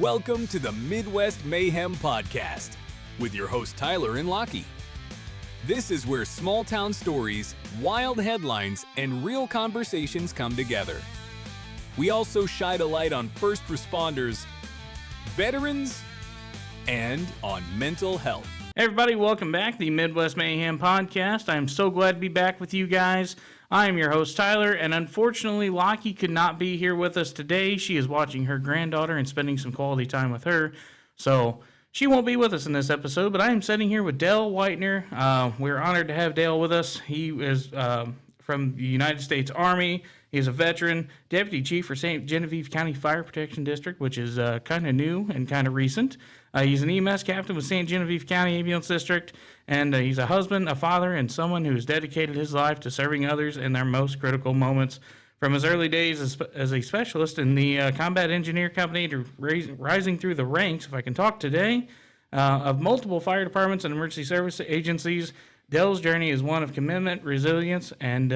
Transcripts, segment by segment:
Welcome to the Midwest Mayhem Podcast with your hosts Tyler and Lockie. This is where small town stories, wild headlines, and real conversations come together. We also shine a light on first responders, veterans, and on mental health. Hey everybody, welcome back to the Midwest Mayhem Podcast. I'm so glad to be back with you guys. I am your host, Tyler, and unfortunately, Lockie could not be here with us today. She is watching her granddaughter and spending some quality time with her, so she won't be with us in this episode, but I am sitting here with Dale Whitener. We're honored to have Dale with us. He is from the United States Army. He's a veteran, Deputy Chief for St. Genevieve County Fire Protection District, which is kind of new and kind of recent. He's an EMS Captain with St. Genevieve County Ambulance District, and he's a husband, a father, and someone who has dedicated his life to serving others in their most critical moments. From his early days as a specialist in the Combat Engineer Company to rising through the ranks, if I can talk today, of multiple fire departments and emergency service agencies, Dale's journey is one of commitment, resilience, and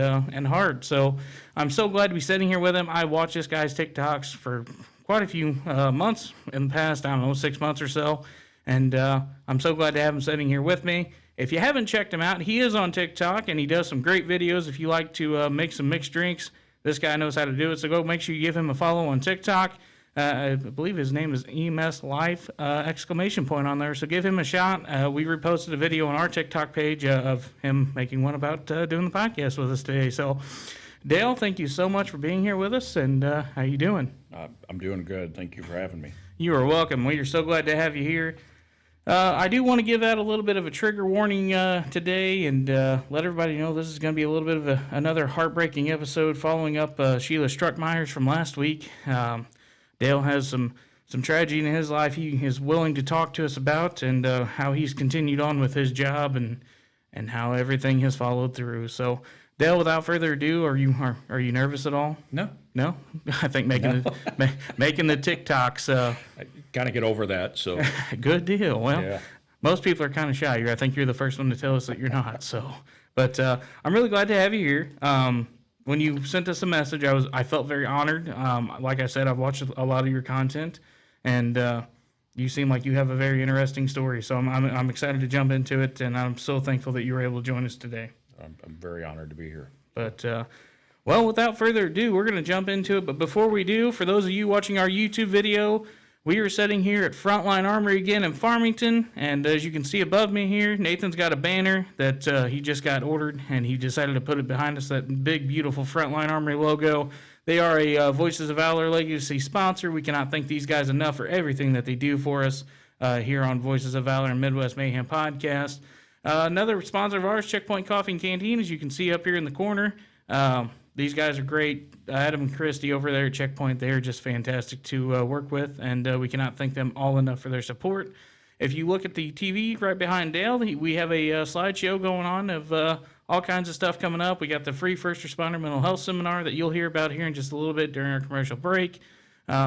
heart. So I'm so glad to be sitting here with him. I watched this guy's TikToks for quite a few months in the past, 6 months or so. And I'm so glad to have him sitting here with me. If you haven't checked him out, he is on TikTok, and he does some great videos. If you like to make some mixed drinks, this guy knows how to do it. So go make sure you give him a follow on TikTok. I believe his name is EMS Life, exclamation point on there. So give him a shot. We reposted a video on our TikTok page of him making one about doing the podcast with us today. So, Dale, thank you so much for being here with us. And how you doing? I'm doing good. Thank you for having me. You are welcome. We are so glad to have you here. I do want to give out a little bit of a trigger warning today and let everybody know this is going to be a little bit of another heartbreaking episode following up Sheila Struckmeyer's from last week. Dale has some tragedy in his life he is willing to talk to us about, and how he's continued on with his job and how everything has followed through. So, Dale, without further ado, are you nervous at all? No. I think making the TikToks. I kind of get over that. So good deal. Well, yeah. Most people are kind of shy. I think you're the first one to tell us that you're not. So, but I'm really glad to have you here. When you sent us a message, I felt very honored. Like I said, I've watched a lot of your content, and you seem like you have a very interesting story. So I'm excited to jump into it, and I'm so thankful that you were able to join us today. I'm very honored to be here. But well, without further ado, we're going to jump into it. But before we do, for those of you watching our YouTube video, we are sitting here at Frontline Armory again in Farmington, and as you can see above me here, Nathan's got a banner that he just got ordered, and he decided to put it behind us, that big, beautiful Frontline Armory logo. They are a Voices of Valor Legacy sponsor. We cannot thank these guys enough for everything that they do for us here on Voices of Valor and Midwest Mayhem Podcast. Another sponsor of ours, Checkpoint Coffee and Canteen, as you can see up here in the corner. These guys are great. Adam and Christy over there at Checkpoint, they're just fantastic to work with, and we cannot thank them all enough for their support. If you look at the TV right behind Dale, we have a slideshow going on of all kinds of stuff coming up. We got the free first responder mental health seminar that you'll hear about here in just a little bit during our commercial break.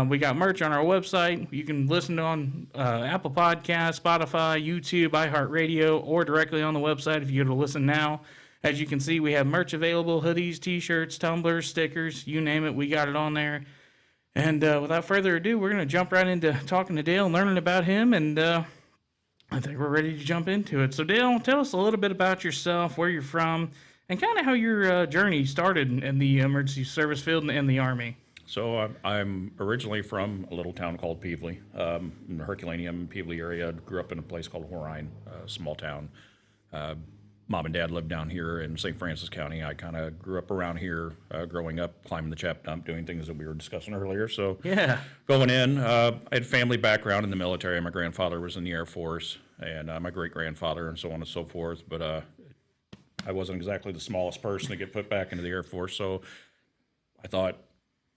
We got merch on our website. You can listen on Apple Podcasts, Spotify, YouTube, iHeartRadio, or directly on the website if you go to Listen Now. As you can see, we have merch available, hoodies, T-shirts, tumblers, stickers, you name it, we got it on there. And without further ado, we're going to jump right into talking to Dale and learning about him, and I think we're ready to jump into it. So, Dale, tell us a little bit about yourself, where you're from, and kind of how your journey started in the emergency service field and the Army. So I'm originally from a little town called Peevely, in the Herculaneum, Peevely area. Grew up in a place called Horine, a small town. Mom and Dad lived down here in St. Francis County. I kind of grew up around here, growing up, climbing the chap dump, doing things that we were discussing earlier. So yeah, going in, I had family background in the military. My grandfather was in the Air Force, and my great-grandfather, and so on and so forth. But I wasn't exactly the smallest person to get put back into the Air Force, so I thought,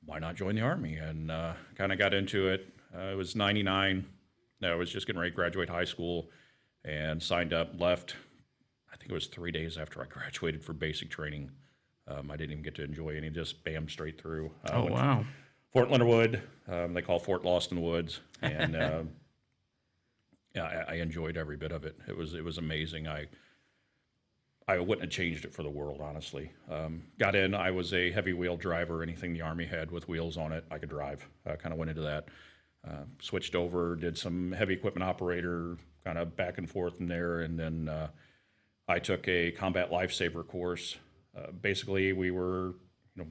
why not join the Army? And kind of got into it. It was 99. I was just getting ready to graduate high school and signed up, left. I think it was 3 days after I graduated for basic training. I didn't even get to enjoy any, just bam, straight through. Oh, wow. Fort Leonard Wood, they call Fort Lost in the Woods, and yeah, I enjoyed every bit of it. It was amazing. I wouldn't have changed it for the world, honestly. Got in, I was a heavy wheel driver. Anything the Army had with wheels on it, I could drive. I kind of went into that. Switched over, did some heavy equipment operator, kind of back and forth in there, and then I took a Combat Lifesaver course. Basically, we were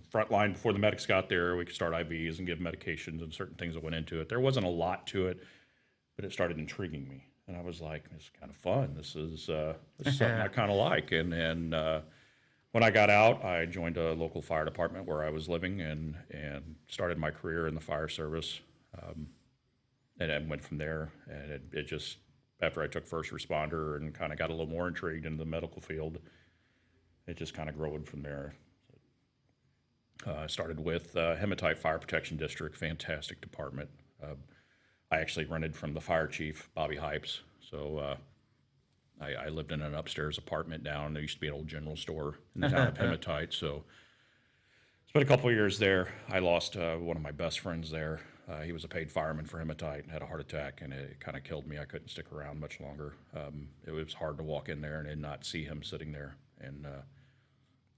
front line before the medics got there. We could start IVs and give medications and certain things that went into it. There wasn't a lot to it, but it started intriguing me. And I was like, this is kind of fun. This is something I kind of like. And when I got out, I joined a local fire department where I was living and started my career in the fire service. And then went from there. And it just, after I took first responder and kind of got a little more intrigued into the medical field, it just kind of grew from there. I started with Hematite Fire Protection District, fantastic department. I actually rented from the fire chief, Bobby Hypes. So I lived in an upstairs apartment down. There used to be an old general store in the town of Hematite. So spent a couple of years there. I lost one of my best friends there. He was a paid fireman for Hematite and had a heart attack, and it kind of killed me. I couldn't stick around much longer. It was hard to walk in there and not see him sitting there. And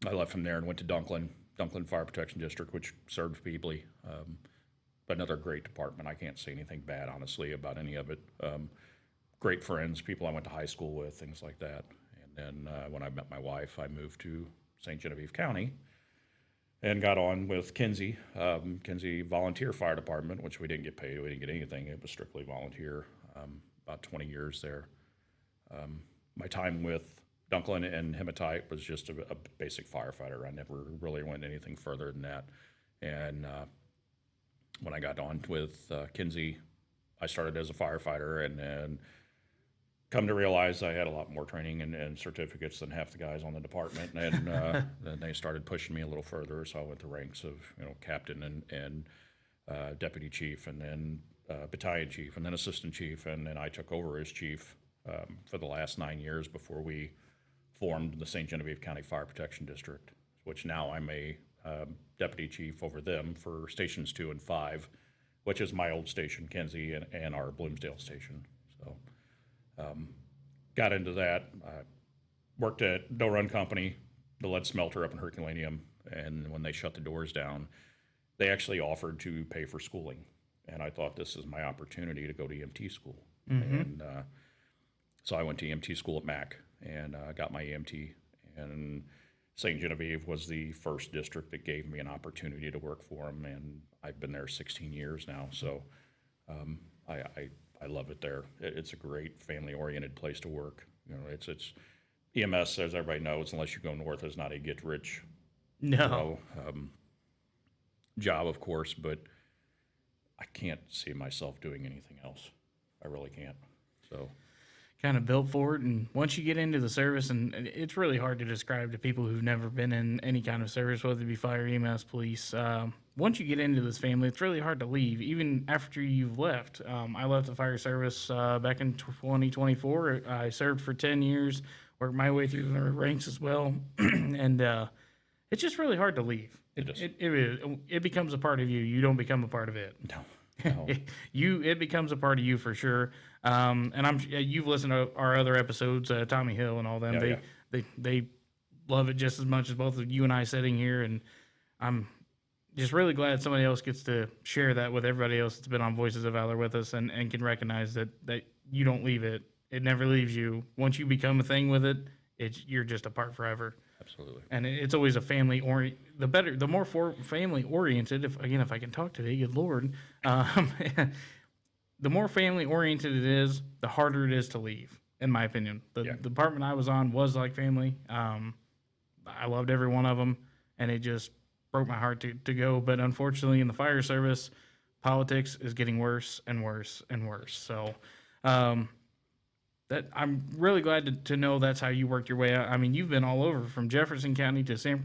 I left from there and went to Dunklin Fire Protection District, which served Peebly. Another great department. I can't say anything bad, honestly, about any of it. Great friends, people I went to high school with, things like that. And then when I met my wife, I moved to St. Genevieve County and got on with Kinsey Volunteer Fire Department, which we didn't get paid. We didn't get anything. It was strictly volunteer. About 20 years there. My time with Dunklin and Hematite was just a basic firefighter. I never really went anything further than that. And when I got on with Kinsey, I started as a firefighter, and then come to realize I had a lot more training and certificates than half the guys on the department. And then they started pushing me a little further, so I went to ranks of captain and deputy chief, and then battalion chief, and then assistant chief, and then I took over as chief for the last 9 years before we formed the St. Genevieve County Fire Protection District, which now I'm a deputy chief over them for stations 2 and 5, which is my old station, Kinsey, and our Bloomsdale station. So got into that. Worked at No Run Company, the lead smelter up in Herculaneum, and when they shut the doors down, they actually offered to pay for schooling. And I thought, this is my opportunity to go to EMT school. Mm-hmm. And so I went to EMT school at MAC and got my EMT. And St. Genevieve was the first district that gave me an opportunity to work for them, and I've been there 16 years now. So I love it there. It's a great family-oriented place to work. It's EMS, as everybody knows, unless you go north, is not a get-rich job, of course, but I can't see myself doing anything else. I really can't. So. Kind of built for it, and once you get into the service, and it's really hard to describe to people who've never been in any kind of service, whether it be fire, EMS, police. Once you get into this family, it's really hard to leave, even after you've left. I left the fire service back in 2024. I served for 10 years, worked my way through the ranks as well, and it's just really hard to leave. It becomes a part of you. You don't become a part of it. No. It becomes a part of you for sure. And you've listened to our other episodes, Tommy Hill and all them. They love it just as much as both of you and I sitting here, and I'm just really glad somebody else gets to share that with everybody else that's been on Voices of Valor with us and can recognize that you don't leave it. It never leaves you. Once you become a thing with it, you're just a part forever. Absolutely. And it's always a family the more family oriented, if I can talk today, good Lord, the more family oriented it is, the harder it is to leave, in my opinion. The department I was on was like family. I loved every one of them, and it just broke my heart to go. But unfortunately, in the fire service, politics is getting worse and worse and worse. So, that I'm really glad to know that's how you worked your way out. I mean, you've been all over from Jefferson County to St.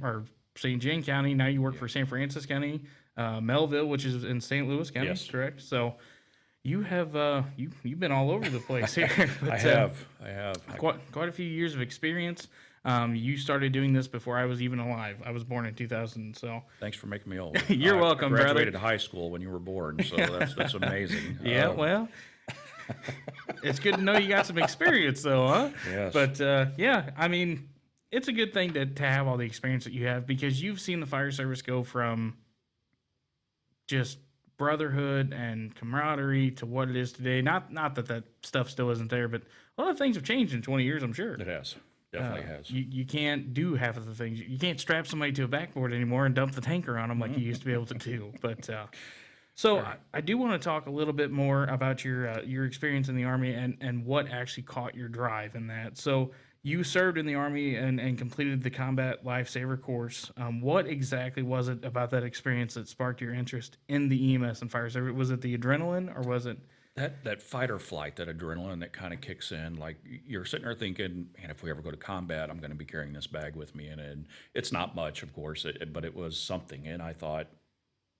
Jane County. Now you work for St. Francis County, Melville, which is in St. Louis County, yes. Correct? So you have you've been all over the place here. But, I have. Quite a few years of experience. You started doing this before I was even alive. I was born in 2000, so. Thanks for making me old. You're welcome, brother. I graduated high school when you were born, so that's amazing. Yeah, well. It's good to know you got some experience, though, huh? Yes. But, I mean, it's a good thing to have all the experience that you have, because you've seen the fire service go from just brotherhood and camaraderie to what it is today. Not that stuff still isn't there, but a lot of things have changed in 20 years, I'm sure. It has. Definitely has. You can't do half of the things. You can't strap somebody to a backboard anymore and dump the tanker on them like you used to be able to do. But so I do want to talk a little bit more about your experience in the Army and what actually caught your drive in that. So you served in the Army and completed the Combat Lifesaver course. What exactly was it about that experience that sparked your interest in the EMS and fire service? Was it the adrenaline, or was it that fight or flight, that adrenaline that kind of kicks in? Like, you're sitting there thinking, man, if we ever go to combat, I'm going to be carrying this bag with me. And it's not much, of course, but it was something. And I thought,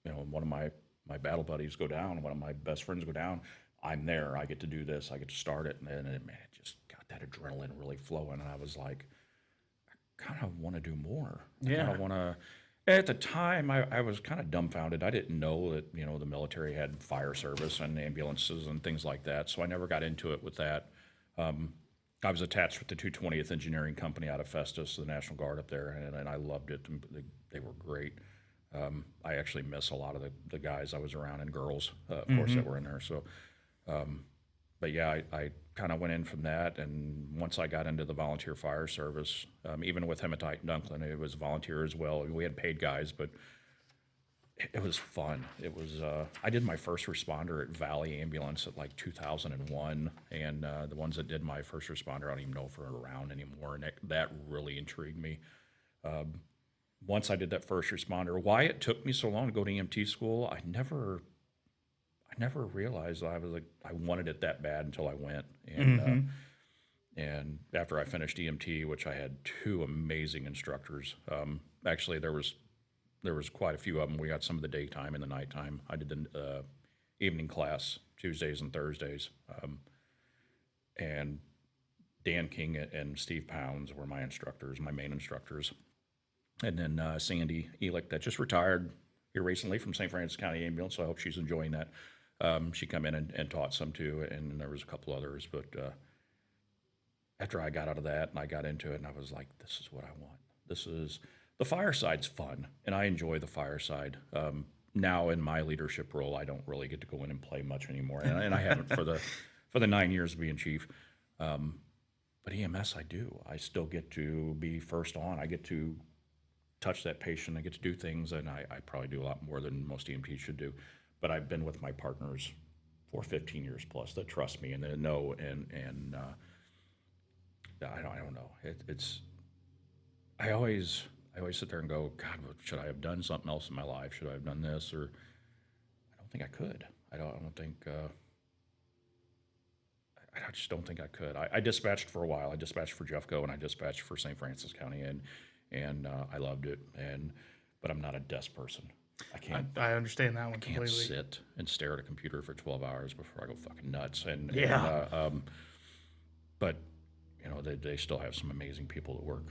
one of my battle buddies go down, one of my best friends go down, I'm there. I get to do this. I get to start it. And it just got that adrenaline really flowing. And I was like, I kind of want to do more. I kind of want to. At the time, I was kind of dumbfounded. I didn't know that, the military had fire service and ambulances and things like that. So I never got into it with that. I was attached with the 220th Engineering Company out of Festus, the National Guard up there, and I loved it. They were great. I actually miss a lot of the guys I was around, and girls, of course, that were in there. So, but yeah, I kind of went in from that, and once I got into the volunteer fire service, even with Hematite and Dunklin, it was volunteer as well. We had paid guys, but it was fun. It was. I did my first responder at Valley Ambulance at like 2001, and the ones that did my first responder, I don't even know if they're around anymore, and that really intrigued me. Once I did that first responder, why it took me so long to go to EMT school, I never realized I wanted it that bad until I went. And and after I finished EMT, which I had two amazing instructors. Actually, there was quite a few of them. We got some of the daytime and the nighttime. I did the evening class Tuesdays and Thursdays. And Dan King and Steve Pounds were my instructors, my main instructors. And then Sandy Elick, that just retired here recently from St. Francis County Ambulance, so I hope she's enjoying that. She come in and taught some too, and there was a couple others. But after I got out of that and I got into it, and I was like, this is what I want. The fireside's fun, and I enjoy the fireside. Now in my leadership role, I don't really get to go in and play much anymore, and I haven't for the 9 years of being chief. But EMS, I do. I still get to be first on. I get to touch that patient. I get to do things, and I probably do a lot more than most EMTs should do. But I've been with my partners for 15 years plus that trust me and they know, and I don't know. I always sit there and go, God, should I have done something else in my life? Should I have done this? Or I don't think I could. I just don't think I could. I dispatched for a while. I dispatched for Jeffco, and I dispatched for St. Francis County, and I loved it. But I'm not a desk person. I can't. I understand that one completely. I can't sit and stare at a computer for 12 hours before I go fucking nuts. But they still have some amazing people that work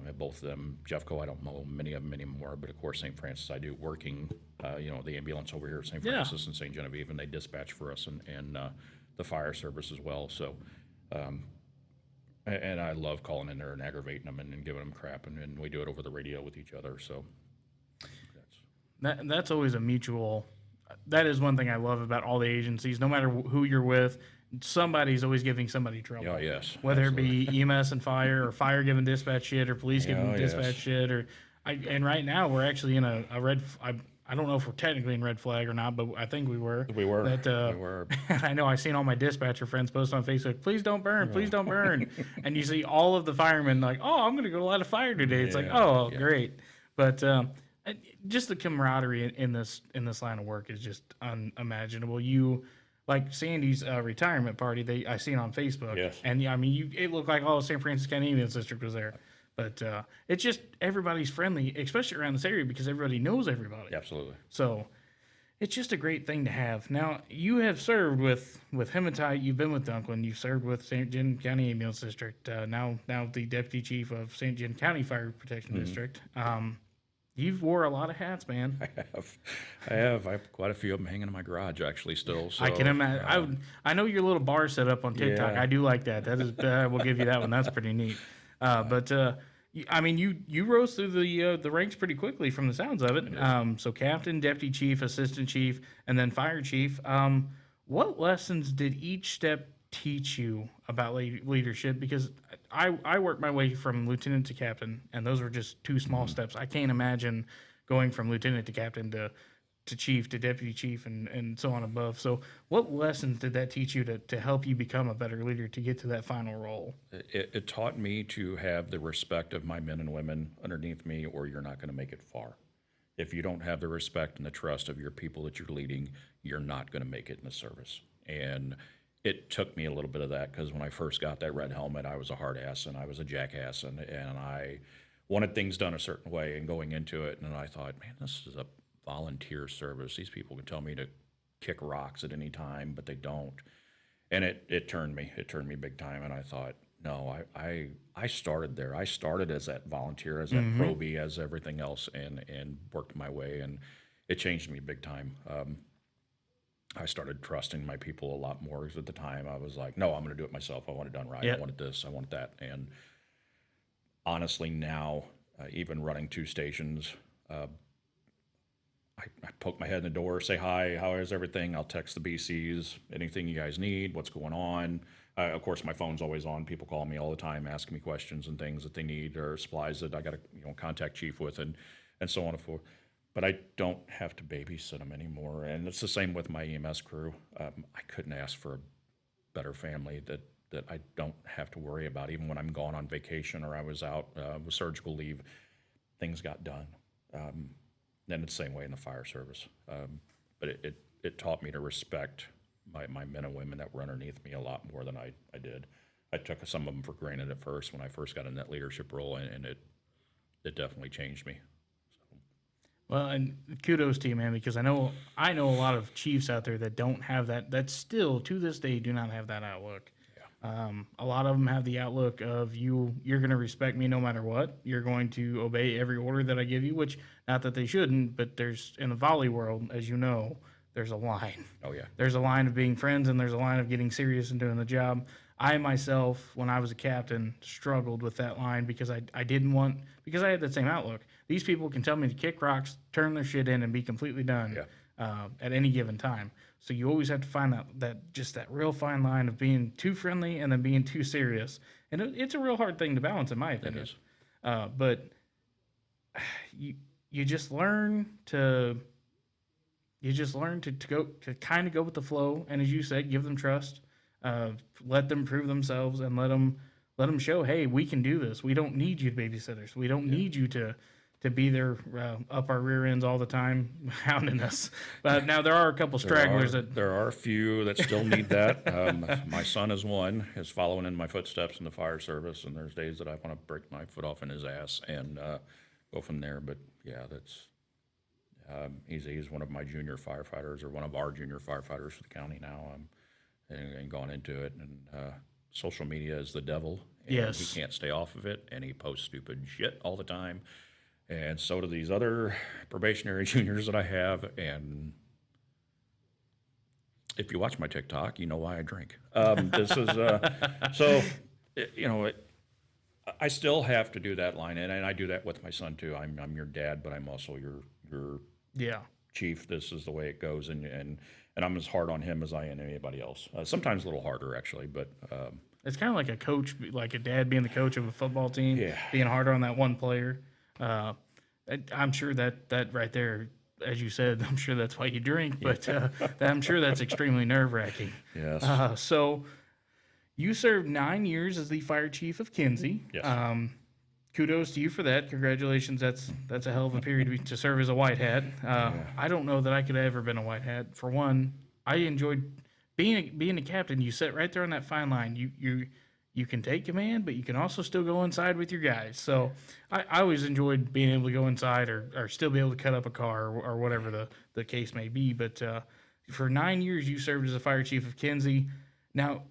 at both of them. Jeffco, I don't know many of them anymore, but of course St. Francis I do. Working, the ambulance over here at St. Francis and St. Genevieve, and they dispatch for us, and the fire service as well. So, and I love calling in there and aggravating them and giving them crap, and we do it over the radio with each other. So. That's always a mutual. That is one thing I love about all the agencies. No matter who you're with, somebody's always giving somebody trouble. Oh, yes. Whether it be EMS and fire, or fire giving dispatch shit, or police giving dispatch shit, and right now we're actually in a red. I don't know if we're technically in red flag or not, but I think we were. We were. We were. I know I've seen all my dispatcher friends post on Facebook, please don't burn, please don't burn. And you see all of the firemen like, oh, I'm going to go light a fire today. It's like, oh, great. But just the camaraderie in this line of work is just unimaginable. You, like Sandy's retirement party, I seen on Facebook. Yes. And it looked like all St. Francis County Ambulance District was there. But it's just everybody's friendly, especially around this area, because everybody knows everybody. Absolutely. So it's just a great thing to have. Now, you have served with Hematite, you've been with Dunklin, you've served with St. John County Ambulance District, now the Deputy Chief of St. John County Fire Protection District. You've wore a lot of hats, man. I have. I have quite a few of them hanging in my garage, actually, still. So, I can imagine. I know your little bar set up on TikTok. Yeah. I do like that. That is, we'll give you that one. That's pretty neat. But I mean, you rose through the ranks pretty quickly from the sounds of it. So captain, deputy chief, assistant chief, and then fire chief. What lessons did each step teach you about leadership? Because I worked my way from lieutenant to captain, and those were just two small steps. I can't imagine going from lieutenant to captain to chief to deputy chief and so on above. So what lessons did that teach you to help you become a better leader to get to that final role? It taught me to have the respect of my men and women underneath me, or you're not going to make it far. If you don't have the respect and the trust of your people that you're leading, you're not going to make it in the service. And it took me a little bit of that, because when I first got that red helmet, I was a hard ass and I was a jackass, and I wanted things done a certain way and going into it. And I thought, man, this is a volunteer service. These people can tell me to kick rocks at any time, but they don't. And it turned me big time. And I thought, no, I started there. I started as that volunteer, as that probie, as everything else, and worked my way, and it changed me big time. I started trusting my people a lot more, because at the time I was like, no, I'm going to do it myself. I want it done right. Yep. I wanted this, I want that. And honestly, now, even running 2 stations, I poke my head in the door, say hi, how is everything? I'll text the BCs, anything you guys need, what's going on. Of course, my phone's always on. People call me all the time, asking me questions and things that they need, or supplies that I got to contact chief with, and so on and so forth. But I don't have to babysit them anymore. And it's the same with my EMS crew. I couldn't ask for a better family that I don't have to worry about. Even when I'm gone on vacation or I was out with surgical leave, things got done. And it's the same way in the fire service. But it taught me to respect my men and women that were underneath me a lot more than I did. I took some of them for granted at first when I first got in that leadership role, and it definitely changed me. Well, and kudos to you, man, because I know a lot of chiefs out there that don't have that still to this day do not have that outlook. Yeah. A lot of them have the outlook of you're going to respect me no matter what. You're going to obey every order that I give you, which not that they shouldn't, but there's in the volley world, as you know, there's a line. Oh yeah. There's a line of being friends, and there's a line of getting serious and doing the job. I myself, when I was a captain, struggled with that line because I I had that same outlook. These people can tell me to kick rocks, turn their shit in, and be completely done at any given time. So you always have to find that real fine line of being too friendly and then being too serious. And it's a real hard thing to balance, in my opinion. It is. But you just learn to kind of go with the flow, and as you said, give them trust. Let them prove themselves, and let them show, hey, we can do this. We don't need you to babysit us. We don't need you to be there up our rear ends all the time, hounding us. But now there are a couple stragglers there are a few that still need that. My son is following in my footsteps in the fire service, and there's days that I want to break my foot off in his ass and go from there. But yeah, that's he's one of my junior firefighters, or one of our junior firefighters for the county now. And gone into it, and social media is the devil. And yes. He can't stay off of it, and he posts stupid shit all the time. And so do these other probationary juniors that I have. And if you watch my TikTok, you know why I drink. This is so, I still have to do that line, and I do that with my son too. I'm your dad, but I'm also your chief. This is the way it goes, and I'm as hard on him as I am anybody else. Sometimes a little harder, actually, but it's kind of like a coach, like a dad being the coach of a football team, being harder on that one player. I'm sure that right there, as you said, I'm sure that's why you drink, but I'm sure that's extremely nerve-wracking. Yes. So you served 9 years as the fire chief of Kinsey. Yes. Kudos to you for that. Congratulations. That's a hell of a period to serve as a white hat. I don't know that I could have ever been a white hat. For one, I enjoyed being a captain. You sit right there on that fine line. You can take command, but you can also still go inside with your guys. So I always enjoyed being able to go inside or still be able to cut up a car or whatever the case may be. But for 9 years, you served as a fire chief of Kinsey. Now,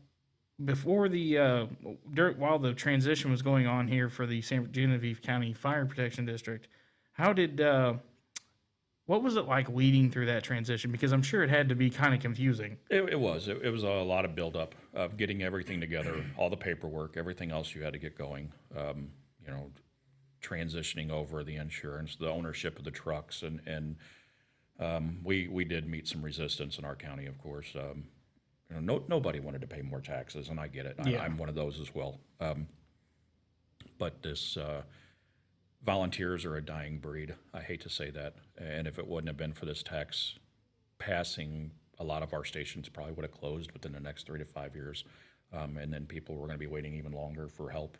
before while the transition was going on here for the San Genevieve County Fire Protection District, what was it like leading through that transition? Because I'm sure it had to be kind of confusing. It was. It was a lot of buildup of getting everything together, all the paperwork, everything else you had to get going. transitioning over the insurance, the ownership of the trucks, and we did meet some resistance in our county, of course. Nobody wanted to pay more taxes, and I get it. Yeah. I'm one of those as well. But this volunteers are a dying breed. I hate to say that, and if it wouldn't have been for this tax passing, a lot of our stations probably would have closed within the next 3 to 5 years, and then people were going to be waiting even longer for help.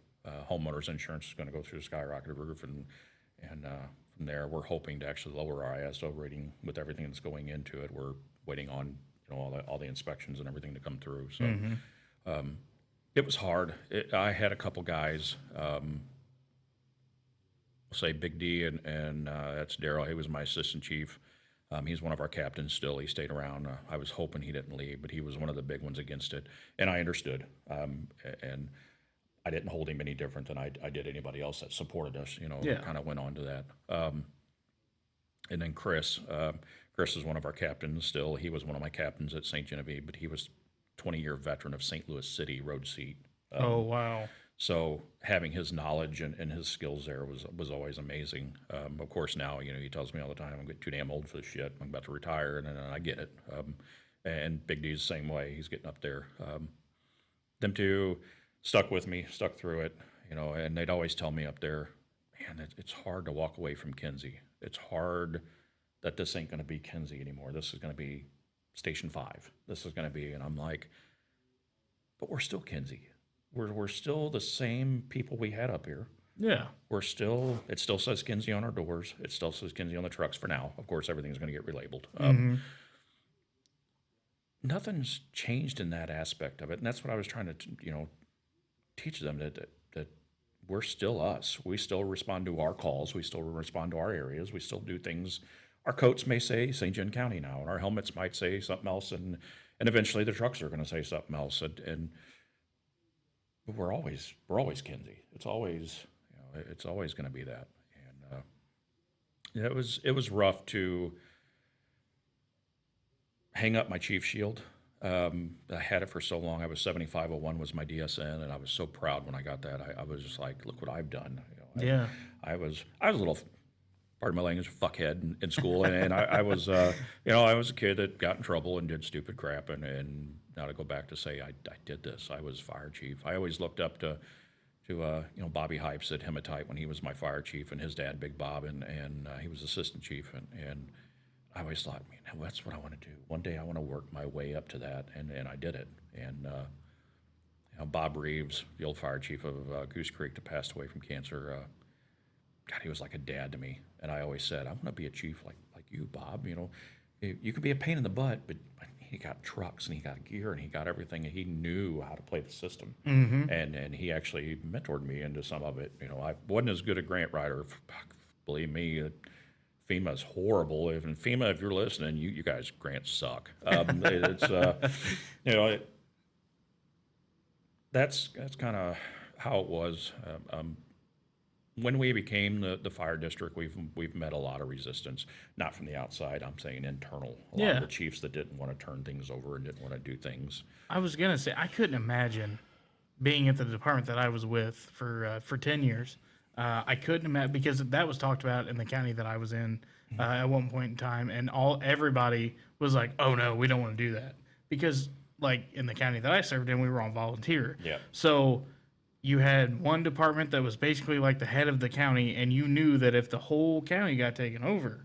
Homeowners insurance is going to go through the skyrocketed roof, and from there, we're hoping to actually lower our ISO rating with everything that's going into it. We're waiting on all the inspections and everything to come through. So it was hard. I had a couple guys. Say Big D, and that's Daryl. He was my assistant chief. He's one of our captains still. He stayed around. I was hoping he didn't leave, but he was one of the big ones against it, and I understood. And I didn't hold him any different than I did anybody else that supported us. Kind of went on to that. And then Chris is one of our captains still. He was one of my captains at St. Genevieve, but he was 20-year veteran of St. Louis City road seat. Oh, wow. So having his knowledge and his skills there was always amazing. Of course, now, he tells me all the time, I'm getting too damn old for this shit. I'm about to retire, and I get it. And Big D's the same way. He's getting up there. Them two stuck with me, stuck through it, and they'd always tell me up there, man, it's hard to walk away from Kinsey. It's hard that this ain't going to be Kinsey anymore. This is going to be Station 5. This is going to be, and I'm like, but we're still Kinsey. We're still the same people we had up here. Yeah. It still says Kinsey on our doors. It still says Kinsey on the trucks for now. Of course, everything's going to get relabeled. Nothing's changed in that aspect of it, and that's what I was trying to, teach them that we're still us. We still respond to our calls. We still respond to our areas. We still do things. Our coats may say St. John County now, and our helmets might say something else, and eventually the trucks are going to say something else, and we're always Kinsey. It's always going to be that. And it was rough to hang up my chief shield. I had it for so long. I was 7501 was my DSN, and I was so proud when I got that. I was just like, look what I've done. I was a little, pardon my language, fuckhead in school, and I was I was a kid that got in trouble and did stupid crap, and now to go back to say I did this. I was fire chief. I always looked up to Bobby Hypes at Hematite when he was my fire chief, and his dad, Big Bob, and he was assistant chief, and I always thought, man, that's what I want to do. One day I want to work my way up to that, and I did it. And Bob Reeves, the old fire chief of Goose Creek that passed away from cancer, God, he was like a dad to me. And I always said, I want to be a chief like you, Bob. You could be a pain in the butt, but he got trucks and he got gear and he got everything, and he knew how to play the system. And he actually mentored me into some of it. I wasn't as good a grant writer. Believe me, FEMA's horrible. FEMA, if you're listening, you guys grants suck. That's kind of how it was. When we became the fire district, we've met a lot of resistance, not from the outside. I'm saying internal. A lot of the chiefs that didn't want to turn things over and didn't want to do things. I was gonna say I couldn't imagine being at the department that I was with for 10 years. I couldn't imagine, because that was talked about in the county that I was in at one point in time, and everybody was like, "Oh no, we don't want to do that," because like in the county that I served in, we were on volunteer. Yeah. So you had one department that was basically like the head of the county, and you knew that if the whole county got taken over,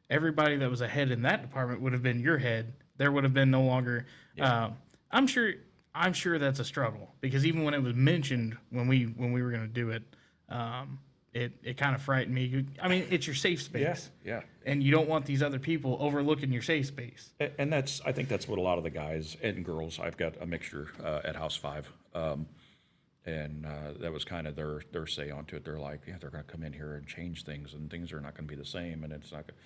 everybody that was a head in that department would have been your head. There would have been no longer. Yeah. I'm sure that's a struggle, because even when it was mentioned when we were going to do it, it kind of frightened me. I mean, it's your safe space. Yes. Yeah. And you don't want these other people overlooking your safe space. And I think that's what a lot of the guys and girls. I've got a mixture at House 5. And that was kind of their say onto it. They're like, yeah, they're going to come in here and change things, and things are not going to be the same, and it's not going.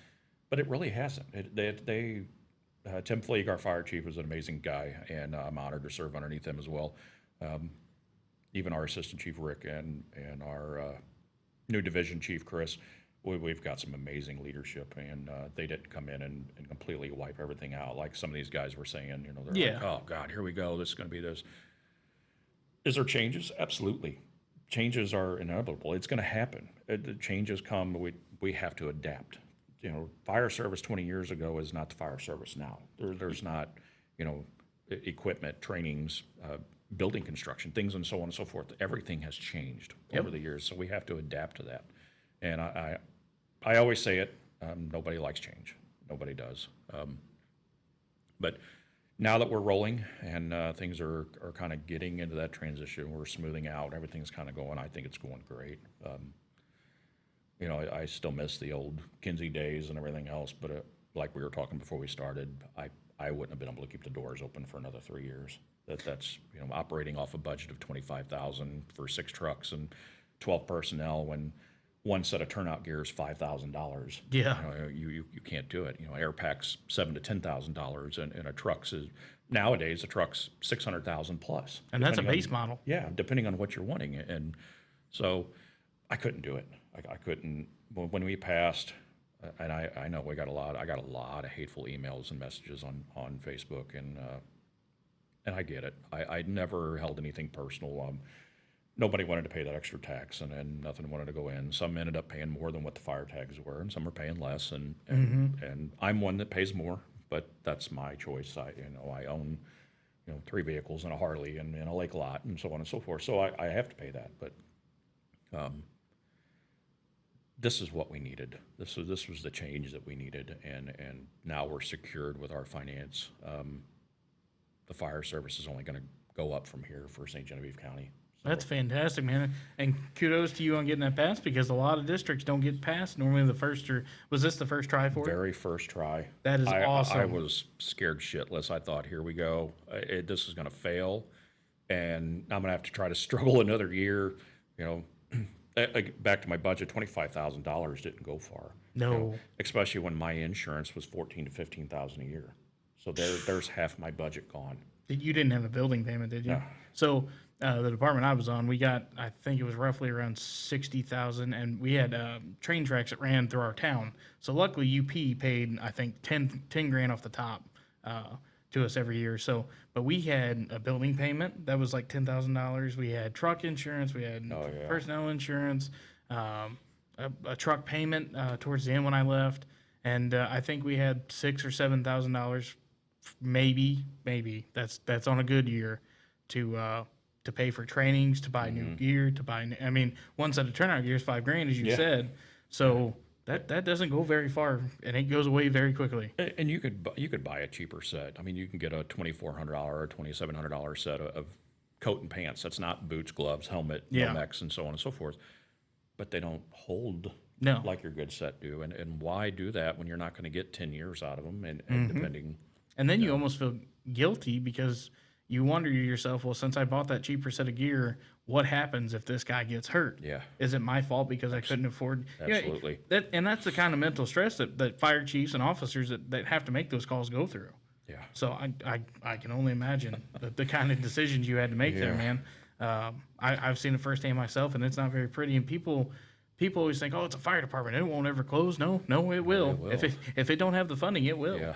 But it really hasn't. Tim Fleeg, our fire chief, is an amazing guy, and I'm honored to serve underneath him as well. Even our assistant chief Rick and our new division chief Chris, we've got some amazing leadership, and they didn't come in and completely wipe everything out like some of these guys were saying. They're like, oh God, here we go. This is going to be this. Is there changes? Absolutely. changes are inevitable. It's going to happen. The changes come. We have to adapt. Fire service 20 years ago is not the fire service now. There's not, equipment, trainings, building construction, things and so on and so forth. Everything has changed over the years, so we have to adapt to that. And I always say it, nobody likes change. Nobody does. But now that we're rolling and things are kind of getting into that transition, we're smoothing out, everything's kind of going, I think it's going great. I still miss the old Kinsey days and everything else, but like we were talking before we started, I wouldn't have been able to keep the doors open for another 3 years. That's operating off a budget of $25,000 for 6 trucks and 12 personnel when one set of turnout gear is $5,000. Yeah. You can't do it. Air packs $7,000 to $10,000, and a truck's nowadays a truck's $600,000 plus. And that's a base model. Yeah, depending on what you're wanting. And so I couldn't do it. I couldn't. When we passed, and I know I got a lot of hateful emails and messages on Facebook, and I get it. I never held anything personal. Nobody wanted to pay that extra tax, and nothing wanted to go in. Some ended up paying more than what the fire tags were, and some are paying less. And I'm one that pays more, but that's my choice. I own 3 vehicles and a Harley and a lake lot and so on and so forth. So I have to pay that. But this is what we needed. This was the change that we needed, and now we're secured with our finance. The fire service is only going to go up from here for St. Genevieve County. That's fantastic, man. And kudos to you on getting that passed, because a lot of districts don't get passed. Normally was this the first try for it? Very first try. That is awesome. I was scared shitless. I thought, here we go. This is going to fail, and I'm going to have to try to struggle another year. Back to my budget, $25,000 didn't go far. No. Especially when my insurance was $14,000 to $15,000 a year. So there's half my budget gone. You didn't have a building payment, did you? No. So the department I was on, we got, I think it was roughly around $60,000, and we had train tracks that ran through our town. So luckily UP paid, I think, 10 grand off the top to us every year. So, but we had a building payment that was like $10,000. We had truck insurance, we had personnel insurance, a truck payment towards the end when I left, and I think we had $6,000 or $7,000, maybe that's on a good year to pay for trainings, to buy new gear, to buy. One set of turnout gear is $5 grand, as you said. So that doesn't go very far, and it goes away very quickly. And you could buy a cheaper set. You can get a $2,400 or $2,700 set of coat and pants. That's not boots, gloves, helmet, Nomex, and so on and so forth. But they don't hold like your good set do. And why do that when you're not going to get 10 years out of them? And depending. And then you almost feel guilty because you wonder to yourself, well, since I bought that cheaper set of gear, what happens if this guy gets hurt? Yeah. Is it my fault because I couldn't afford? Absolutely. And that's the kind of mental stress that fire chiefs and officers that have to make those calls go through. Yeah. So I can only imagine the kind of decisions you had to make there, man. I've seen it firsthand myself, and it's not very pretty. And people always think, oh, it's a fire department, it won't ever close. No, it will. It will. If it don't have the funding, it will. Yeah.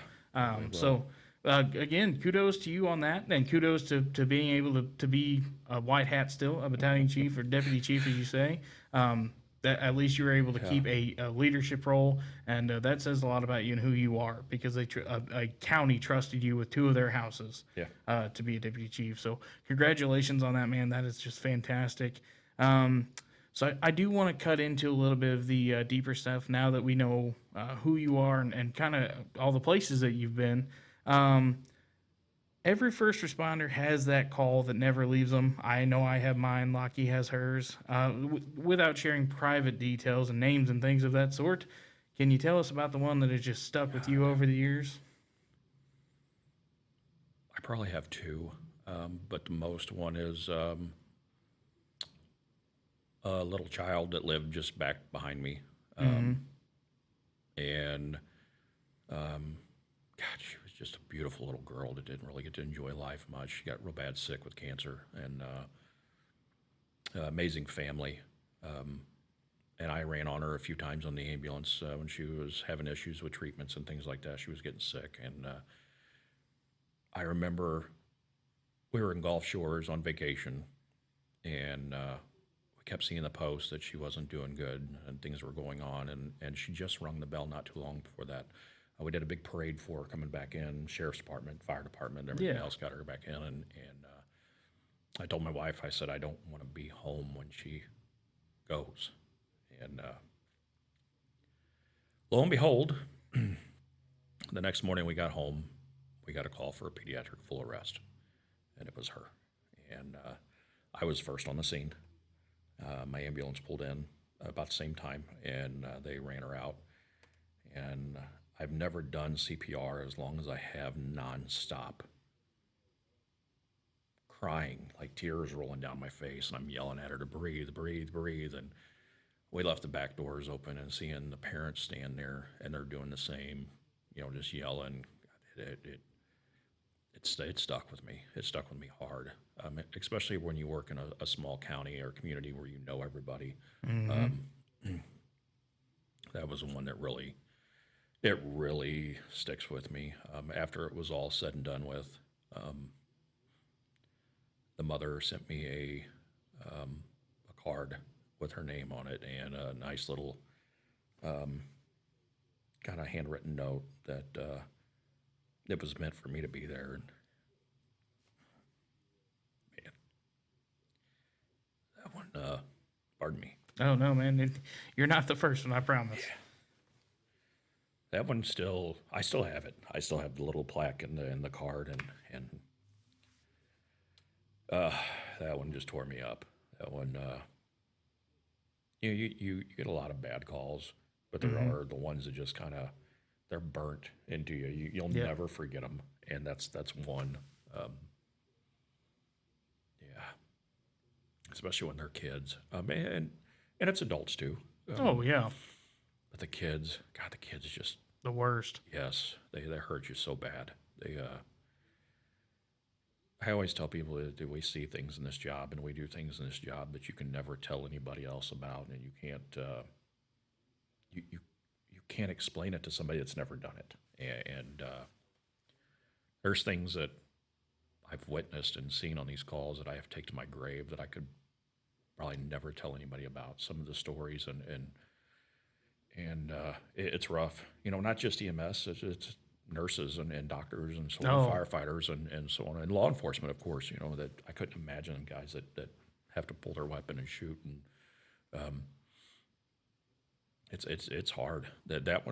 Again, kudos to you on that, and kudos to being able to be a white hat still, a battalion chief or deputy chief, as you say. That at least you were able to keep a leadership role, and that says a lot about you and who you are, because a county trusted you with 2 of their houses to be a deputy chief. So congratulations on that, man. That is just fantastic. So I do want to cut into a little bit of the deeper stuff now that we know who you are and kind of all the places that you've been. Every first responder has that call that never leaves them. I know I have mine. Lockie has hers. Without sharing private details and names and things of that sort, can you tell us about the one that has just stuck with you over the years? I probably have 2, but the most one is a little child that lived just back behind me. And God, she was just a beautiful little girl that didn't really get to enjoy life much. She got real bad sick with cancer, and amazing family. And I ran on her a few times on the ambulance when she was having issues with treatments and things like that. She was getting sick, and I remember we were in Gulf Shores on vacation, and we kept seeing the post that she wasn't doing good and things were going on, and she just rung the bell not too long before that. We did a big parade for her coming back in, sheriff's department, fire department, everything else got her back in, and I told my wife, I said, I don't want to be home when she goes. And lo and behold, the next morning we got home, we got a call for a pediatric full arrest, and it was her. And I was first on the scene. My ambulance pulled in about the same time, and they ran her out. And I've never done CPR as long as I have nonstop. Crying, like tears rolling down my face, and I'm yelling at her to breathe, breathe, breathe. And we left the back doors open and seeing the parents stand there, and they're doing the same, just yelling. It stuck with me. It stuck with me hard, especially when you work in a small county or community where you know everybody. That was one that really sticks with me. After it was all said and done with, the mother sent me a card with her name on it and a nice little kind of handwritten note that it was meant for me to be there. And man, that one, pardon me. Oh no, man, you're not the first one, I promise. Yeah. That one I still have it. I still have the little plaque in the card, and that one just tore me up. That one, you get a lot of bad calls, but there are the ones that just kind of, they're burnt into you. You'll never forget them, and that's one. Yeah, especially when they're kids, and it's adults too. Oh yeah, but the kids, God, the kids just the worst. Yes, they hurt you so bad. I always tell people that we see things in this job and we do things in this job that you can never tell anybody else about, and you can't you can't explain it to somebody that's never done it. And there's things that I've witnessed and seen on these calls that I have taken to my grave that I could probably never tell anybody about. Some of the stories and it's rough. Not just EMS, it's nurses and doctors and so on, firefighters and so on, and law enforcement, of course. That I couldn't imagine guys that have to pull their weapon and shoot, and it's hard. That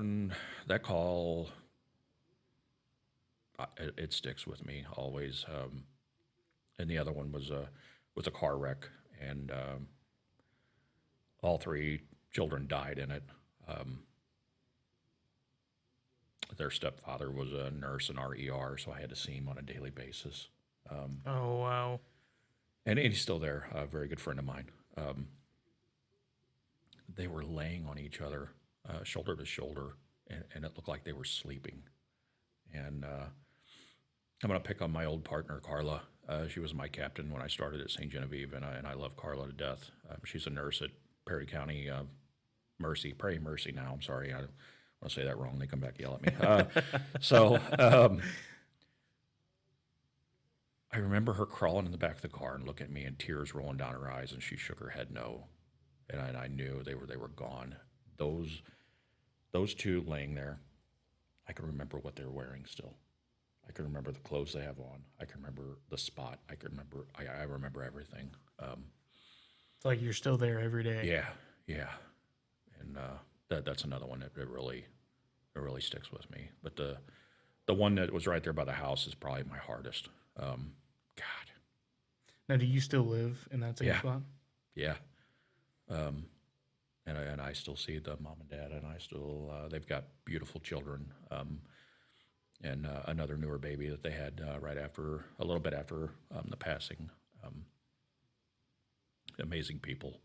call, it sticks with me always. And the other one was a car wreck, and all three children died in it. Their stepfather was a nurse in our ER, so I had to see him on a daily basis. Oh, wow. And he's still there, a very good friend of mine. They were laying on each other, shoulder to shoulder, and it looked like they were sleeping. And I'm going to pick on my old partner, Carla. She was my captain when I started at St. Genevieve, and I love Carla to death. She's a nurse at Perry County Prairie Mercy now. I'm sorry, I want to say that wrong. They come back and yell at me. I remember her crawling in the back of the car and looking at me and tears rolling down her eyes, and she shook her head no. And I knew they were gone. Those two laying there, I can remember what they were wearing still. I can remember the clothes they have on. I can remember the spot. I remember everything. It's like you're still there every day. Yeah. And that's another one that it really sticks with me. But the one that was right there by the house is probably my hardest. God. Now, do you still live in that same spot? Yeah. And I still see the mom and dad, and I still they've got beautiful children, and another newer baby that they had a little bit after the passing. Amazing people.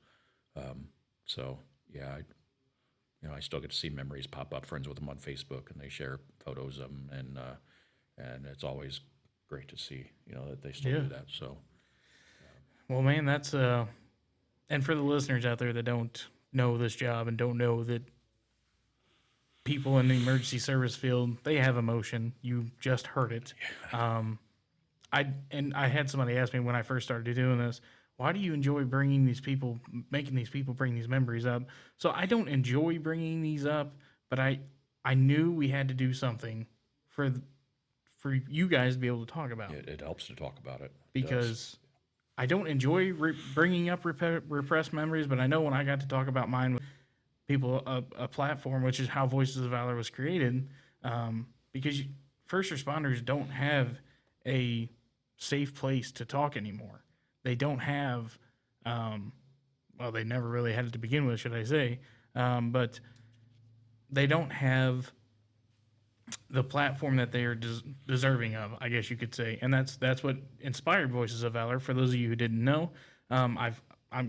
So yeah, I still get to see memories pop up. Friends with them on Facebook, and they share photos of them, and it's always great to see that they still do that. So, well, man, that's and for the listeners out there that don't know this job and don't know that people in the emergency service field, they have emotion. You just heard it. I had somebody ask me when I first started doing this, why do you enjoy bringing these people, making these people bring these memories up? So I don't enjoy bringing these up, but I knew we had to do something for you guys to be able to talk about. It helps to talk about it. Because I don't enjoy bringing up repressed memories, but I know when I got to talk about mine with people, a platform, which is how Voices of Valor was created, because first responders don't have a safe place to talk anymore. They don't have, well, they never really had it to begin with, should I say, but they don't have the platform that they are deserving of, I guess you could say, and that's what inspired Voices of Valor. For those of you who didn't know,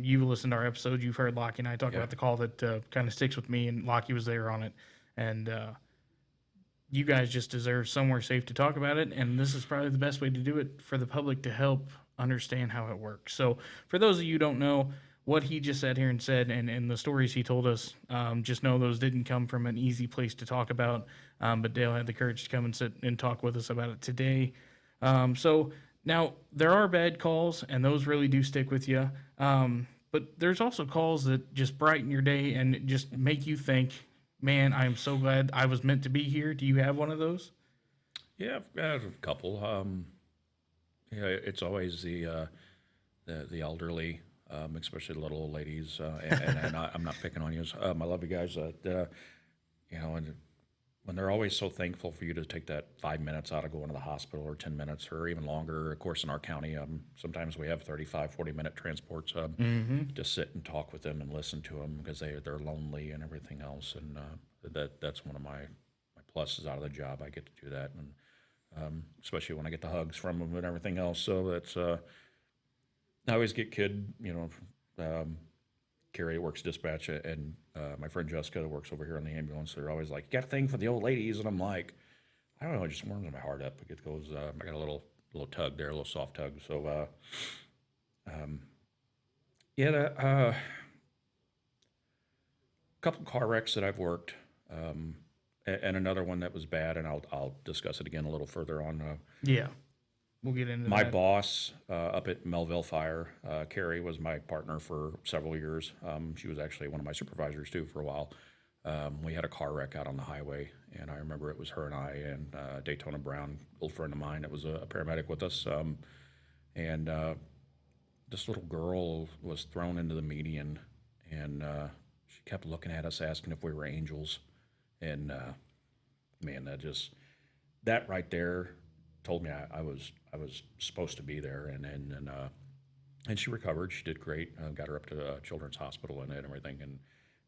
you've listened to our episode, you've heard Lockie and I talk about the call that kind of sticks with me, and Lockie was there on it, and you guys just deserve somewhere safe to talk about it, and this is probably the best way to do it for the public to help understand how it works. So for those of you who don't know what he just sat here and said, and the stories he told us, just know those didn't come from an easy place to talk about, but Dale had the courage to come and sit and talk with us about it today. So now there are bad calls, and those really do stick with you, but there's also calls that just brighten your day and just make you think, man, I am so glad I was meant to be here. Do you have one of those? Yeah, I've got a couple. Yeah, it's always the elderly, especially the little old ladies, and I'm not picking on you. I love you guys. And when they're always so thankful for you to take that 5 minutes out of going to the hospital, or 10 minutes, or even longer. Of course, in our county, sometimes we have 35, 40-minute transports to sit and talk with them and listen to them, because they're lonely and everything else. And that's one of my pluses out of the job. I get to do that, and especially when I get the hugs from them and everything else. So that's I always get Carrie works dispatch, and my friend Jessica that works over here on the ambulance. They're always like, "You got a thing for the old ladies?" And I'm like, I don't know, it just warms my heart up. It goes, I got a little tug there, a little soft tug. So, a couple car wrecks that I've worked, and another one that was bad, and I'll discuss it again a little further on. Yeah, we'll get into My that. boss up at Melville Fire, Carrie, was my partner for several years. She was actually one of my supervisors too for a while. We had a car wreck out on the highway, and I remember it was her and I and Daytona Brown, old friend of mine that was a paramedic with us. And this little girl was thrown into the median, and she kept looking at us, asking if we were angels. And man, that right there told me I was supposed to be there, and she recovered. She did great. Got her up to Children's Hospital and everything,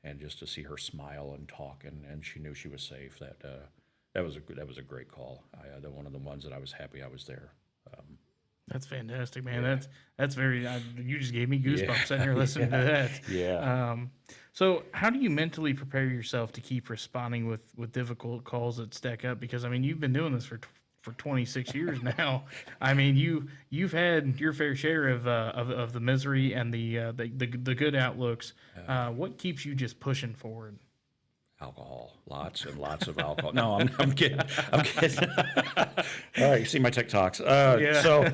and just to see her smile and talk, and she knew she was safe. That was a great call. One of the ones that I was happy I was there. That's fantastic, man. Yeah. That's very. You just gave me goosebumps sitting here listening to that. Yeah. So, how do you mentally prepare yourself to keep responding with difficult calls that stack up? Because I mean, you've been doing this for 26 years now. I mean, you've had your fair share of the misery and the good outlooks. What keeps you just pushing forward? Alcohol, lots and lots of alcohol. No, I'm kidding. I'm kidding. All right, you see my TikToks. So,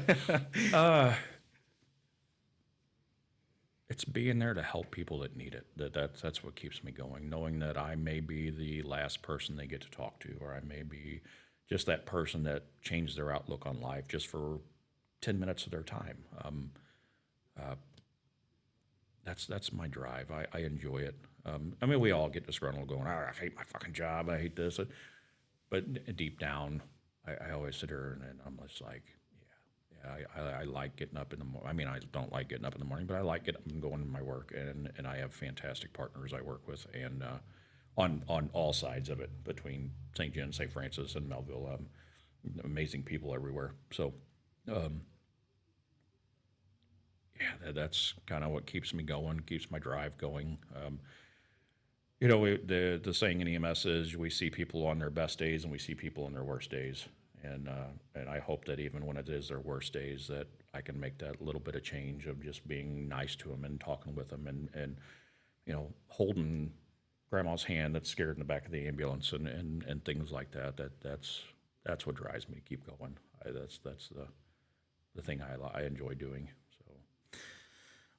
it's being there to help people that need it. That's what keeps me going. Knowing that I may be the last person they get to talk to, or I may be just that person that changed their outlook on life just for 10 minutes of their time. That's my drive. I enjoy it. I mean, we all get disgruntled going, I hate my fucking job. I hate this. But deep down, I always sit here and I'm just like, I like getting up in the morning. I mean, I don't like getting up in the morning, but I like getting up and going to my work. And I have fantastic partners I work with, and on all sides of it, between St. John, St. Francis, and Melville. Amazing people everywhere. So, that's kind of what keeps me going, keeps my drive going. The saying in EMS is we see people on their best days and we see people on their worst days. And I hope that even when it is their worst days, that I can make that little bit of change of just being nice to them and talking with them and holding grandma's hand that's scared in the back of the ambulance and things like that. That's what drives me to keep going. That's the thing I enjoy doing. So.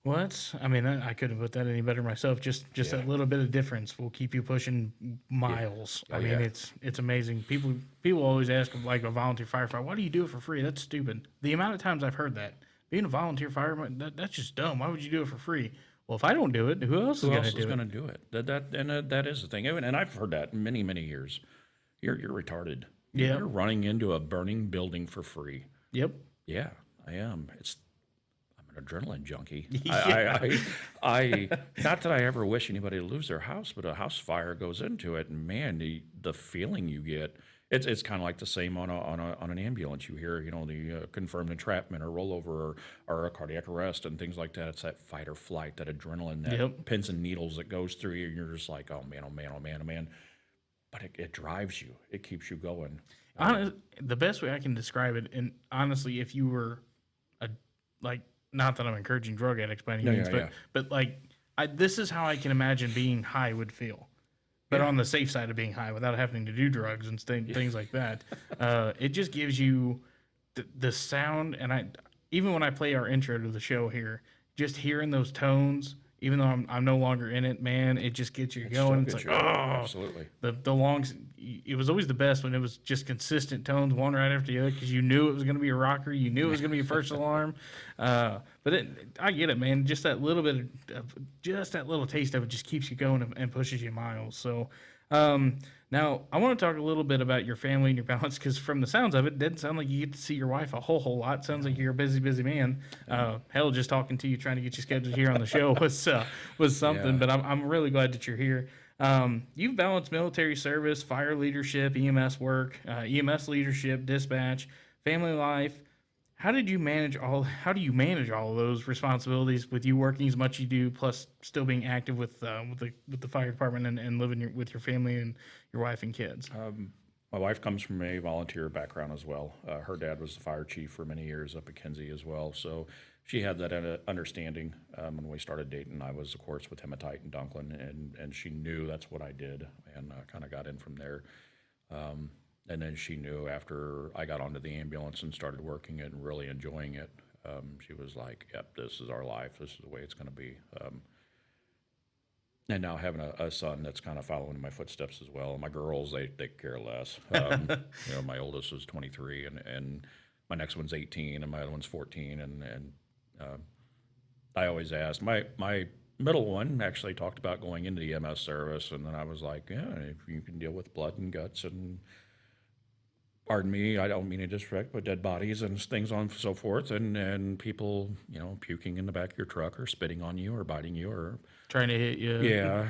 What? I mean, I couldn't put that any better myself. Just that little bit of difference will keep you pushing miles. Oh, I mean, it's amazing. People always ask, like, a volunteer firefighter, why do you do it for free? That's stupid. The amount of times I've heard that. Being a volunteer fireman, that's just dumb. Why would you do it for free? Well, if I don't do it, who else is going to do it? Who else is going to do it? That is the thing. And I've heard that many, many years. You're retarded. Yeah. You're running into a burning building for free. Yep. Yeah, I am. I'm an adrenaline junkie. Yeah. I not that I ever wish anybody to lose their house, but a house fire goes into it, and man, the feeling you get. It's kind of like the same on an ambulance. You hear, the confirmed entrapment or rollover or a cardiac arrest and things like that. It's that fight or flight, that adrenaline, that pins and needles that goes through you, and you're just like, oh man, oh man, oh man, oh man. But it drives you. It keeps you going. The best way I can describe it, and honestly, if you were not that I'm encouraging drug addicts by any means, but like, this is how I can imagine being high would feel. But on the safe side of being high, without having to do drugs and things like that, it just gives you the sound. And even when I play our intro to the show here, just hearing those tones, even though I'm no longer in it, man, it just gets you going. It's like, absolutely. The longs. It was always the best when it was just consistent tones, one right after the other, because you knew it was going to be a rocker. You knew it was going to be a first alarm. But I get it, man. Just that little bit just that little taste of it just keeps you going and pushes you miles. So now I want to talk a little bit about your family and your balance, because from the sounds of it doesn't sound like you get to see your wife a whole lot. Sounds like you're a busy man. Hell, just talking to you, trying to get you scheduled here on the show was something. But I'm really glad that you're here. You've balanced military service, fire leadership, EMS work, EMS leadership, dispatch, family life. How do you manage all of those responsibilities with you working as much as you do, plus still being active with the fire department and living with your family and your wife and kids? My wife comes from a volunteer background as well. Her dad was the fire chief for many years up at Kinsey as well, so she had that understanding. When we started dating, I was, of course, with hematite and Dunklin, and she knew that's what I did, and kind of got in from there. And then she knew after I got onto the ambulance and started working it and really enjoying it, she was like, yep, this is our life. This is the way it's going to be. And now having a son that's kind of following in my footsteps as well. My girls, they care less. My oldest is 23, and my next one's 18, and my other one's 14. And I always ask, my middle one actually talked about going into the EMS service, and then I was like, yeah, if you can deal with blood and guts and, pardon me, I don't mean to disrespect, but dead bodies and things on and so forth, and people, puking in the back of your truck or spitting on you or biting you or trying to hit you. Yeah,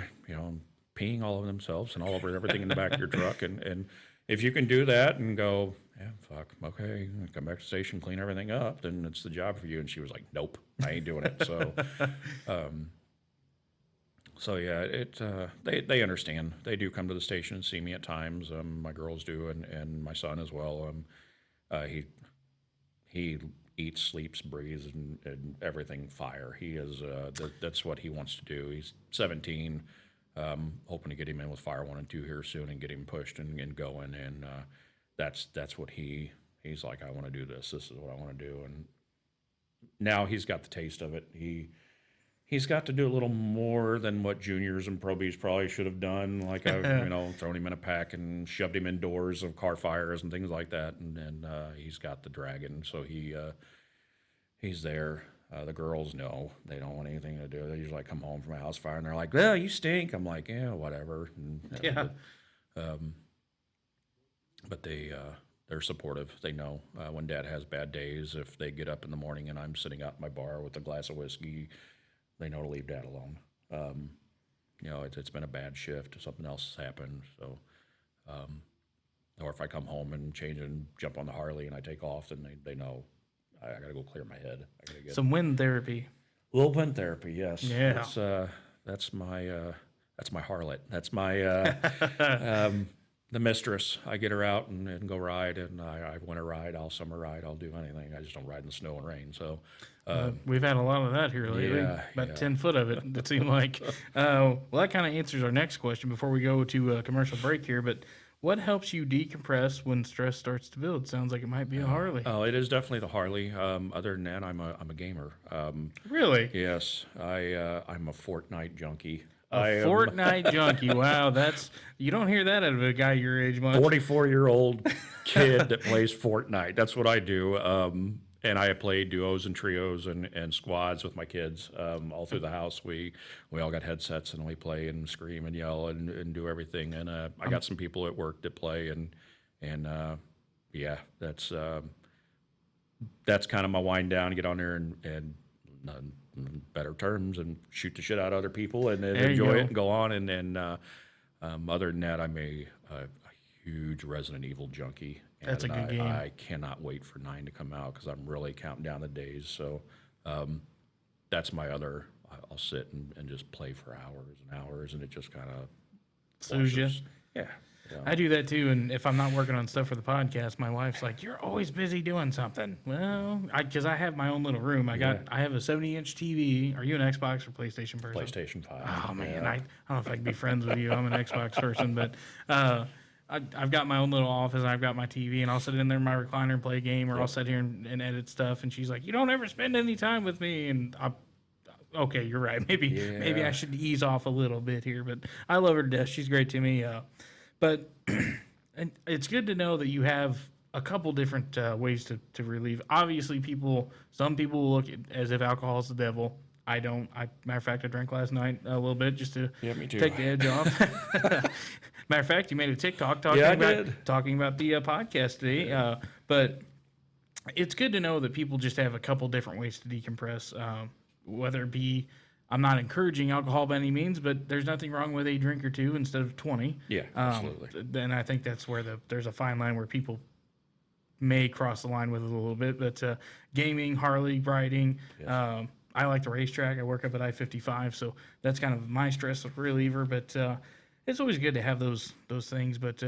peeing all over themselves and all over everything in the back of your truck. And if you can do that and go, yeah, fuck, okay, come back to the station, clean everything up, then it's the job for you. And she was like, nope, I ain't doing it. So, yeah, they understand. They do come to the station and see me at times. My girls do, and my son as well. He eats, sleeps, breathes, and everything fire. He is that's what he wants to do. He's 17. Hoping to get him in with Fire 1 and 2 here soon and get him pushed and going. And that's what he's like. I want to do this. This is what I want to do. And now he's got the taste of it. He's got to do a little more than what juniors and probies probably should have done. Like I've thrown him in a pack and shoved him indoors of car fires and things like that. And he's got the dragon, so he's there. The girls know they don't want anything to do. They usually come home from a house fire and they're like, "Well, you stink." I'm like, "Yeah, whatever." And, but they're supportive. They know when Dad has bad days. If they get up in the morning and I'm sitting out in my bar with a glass of whiskey, they know to leave Dad alone. It's been a bad shift. Something else has happened. So, or if I come home and change and jump on the Harley and I take off, then they know I got to go clear my head. I got to get some wind therapy. A little wind therapy, yes. Yeah. That's my harlot. That's my the mistress. I get her out and go ride, and I winter ride, I'll summer ride, I'll do anything. I just don't ride in the snow and rain. So we've had a lot of that here lately. About 10 foot of it, it seemed like. Well, that kind of answers our next question before we go to a commercial break here. But What helps you decompress when stress starts to build? Sounds like it might be a Harley. Oh, it is definitely the Harley. Other than that, I'm a gamer. Really? Yes, I'm a Fortnite junkie. A Fortnite junkie. Wow, you don't hear that out of a guy your age much. 44-year-old kid that plays Fortnite. That's what I do. And I play duos and trios and squads with my kids all through the house. We all got headsets and we play and scream and yell and do everything. And I got some people at work that play and yeah, that's kind of my wind down. Get on there and better terms and shoot the shit out of other people and then enjoy it and go on. And then other than that, I'm a huge Resident Evil junkie. That's a good game. I cannot wait for 9 to come out because I'm really counting down the days. So that's my other. I'll sit and just play for hours and hours, and it just kind of soothes you. Yeah. I do that too, and if I'm not working on stuff for the podcast, my wife's like, "You're always busy doing something." Well, because I have my own little room. I have a 70-inch TV. Are you an Xbox or PlayStation person? PlayStation 5. Oh man, I don't know if I can be friends with you. I'm an Xbox person, but I've got my own little office. And I've got my TV, and I'll sit in there in my recliner and play a game, or I'll sit here and edit stuff. And she's like, "You don't ever spend any time with me," and okay, you're right. Maybe I should ease off a little bit here, but I love her to death. She's great to me. But and it's good to know that you have a couple different ways to relieve. Obviously, some people will look at as if alcohol is the devil. I don't. Matter of fact, I drank last night a little bit just to take the edge off. Matter of fact, you made a TikTok talking about the podcast today. But it's good to know that people just have a couple different ways to decompress. Whether it be, I'm not encouraging alcohol by any means, but there's nothing wrong with a drink or two instead of 20. Yeah, absolutely. Then I think that's where there's a fine line where people may cross the line with it a little bit. But gaming, Harley, riding, I like the racetrack. I work up at I-55, so that's kind of my stress reliever. But it's always good to have those things. But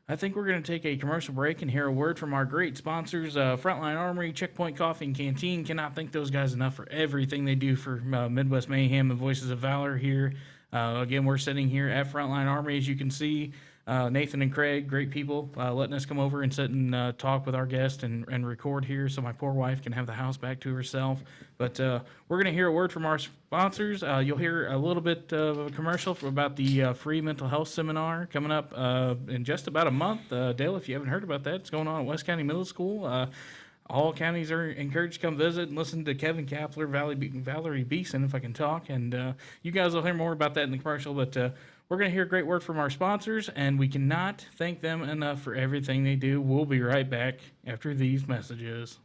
I think we're going to take a commercial break and hear a word from our great sponsors, Frontline Armory, Checkpoint Coffee and Canteen. Cannot thank those guys enough for everything they do for Midwest Mayhem and Voices of Valor here. Again, we're sitting here at Frontline Armory, as you can see. Nathan and Craig, great people, letting us come over and sit and talk with our guest and record here so my poor wife can have the house back to herself. But we're going to hear a word from our sponsors. You'll hear a little bit of a commercial about the free mental health seminar coming up in just about a month. Dale, if you haven't heard about that, it's going on at West County Middle School. All counties are encouraged to come visit and listen to Kevin Kapler, Valerie Beeson, if I can talk. And you guys will hear more about that in the commercial. But we're going to hear a great word from our sponsors, and we cannot thank them enough for everything they do. We'll be right back after these messages.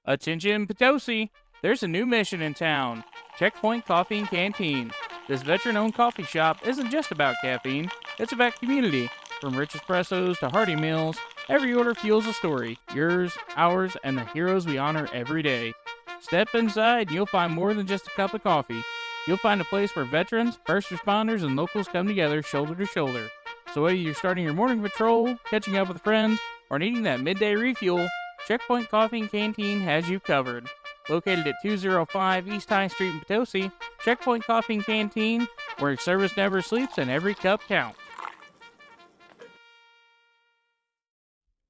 Attention Potosi, there's a new mission in town, Checkpoint Coffee and Canteen. This veteran-owned coffee shop isn't just about caffeine, it's about community. From rich espressos to hearty meals, every order fuels a story, yours, ours, and the heroes we honor every day. Step inside and you'll find more than just a cup of coffee. You'll find a place where veterans, first responders, and locals come together shoulder to shoulder. So whether you're starting your morning patrol, catching up with friends, or needing that midday refuel, Checkpoint Coffee and Canteen has you covered. Located at 205 East High Street in Potosi, Checkpoint Coffee and Canteen, where service never sleeps and every cup counts.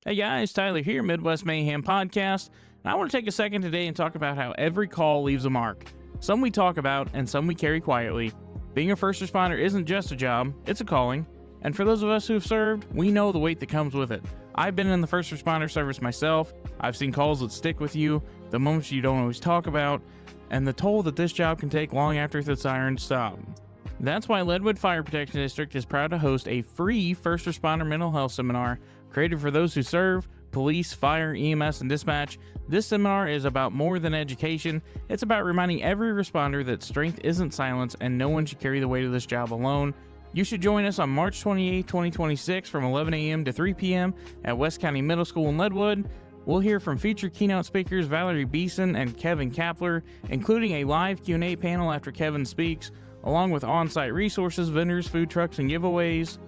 Hey guys, Tyler here, Midwest Mayhem Podcast. And I want to take a second today and talk about how every call leaves a mark. Some we talk about and some we carry quietly. Being a first responder isn't just a job, it's a calling. And for those of us who've served, we know the weight that comes with it. I've been in the first responder service myself. I've seen calls that stick with you, the moments you don't always talk about, and the toll that this job can take long after the sirens stop. That's why Leadwood Fire Protection District is proud to host a free first responder mental health seminar created for those who serve, police, fire, EMS, and dispatch. This seminar is about more than education. It's about reminding every responder that strength isn't silence and no one should carry the weight of this job alone. You should join us on March 28, 2026 from 11 a.m. to 3 p.m. at West County Middle School in Leadwood. We'll hear from featured keynote speakers Valerie Beeson and Kevin Kapler, including a live Q&A panel after Kevin speaks, along with on-site resources, vendors, food trucks, and giveaways.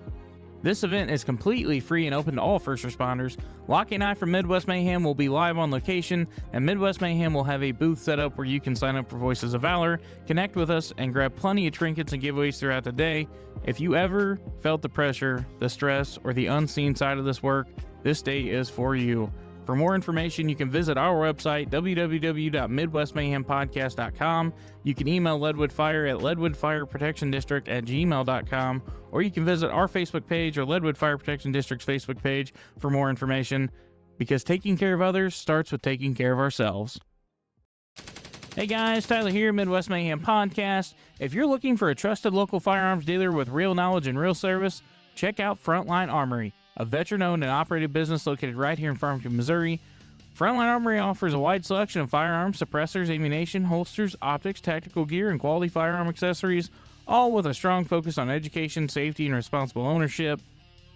This event is completely free and open to all first responders. Lockie and I from Midwest Mayhem will be live on location, and Midwest Mayhem will have a booth set up where you can sign up for Voices of Valor, connect with us, and grab plenty of trinkets and giveaways throughout the day. If you ever felt the pressure, the stress, or the unseen side of this work, this day is for you. For more information, you can visit our website, www.midwestmayhempodcast.com. You can email Leadwood Fire at leadwoodfireprotectiondistrict@gmail.com, or you can visit our Facebook page or Leadwood Fire Protection District's Facebook page for more information, because taking care of others starts with taking care of ourselves. Hey guys, Tyler here, Midwest Mayhem Podcast. If you're looking for a trusted local firearms dealer with real knowledge and real service, check out Frontline Armory, a veteran-owned and operated business located right here in Farmington, Missouri. Frontline Armory offers a wide selection of firearms, suppressors, ammunition, holsters, optics, tactical gear, and quality firearm accessories, all with a strong focus on education, safety, and responsible ownership.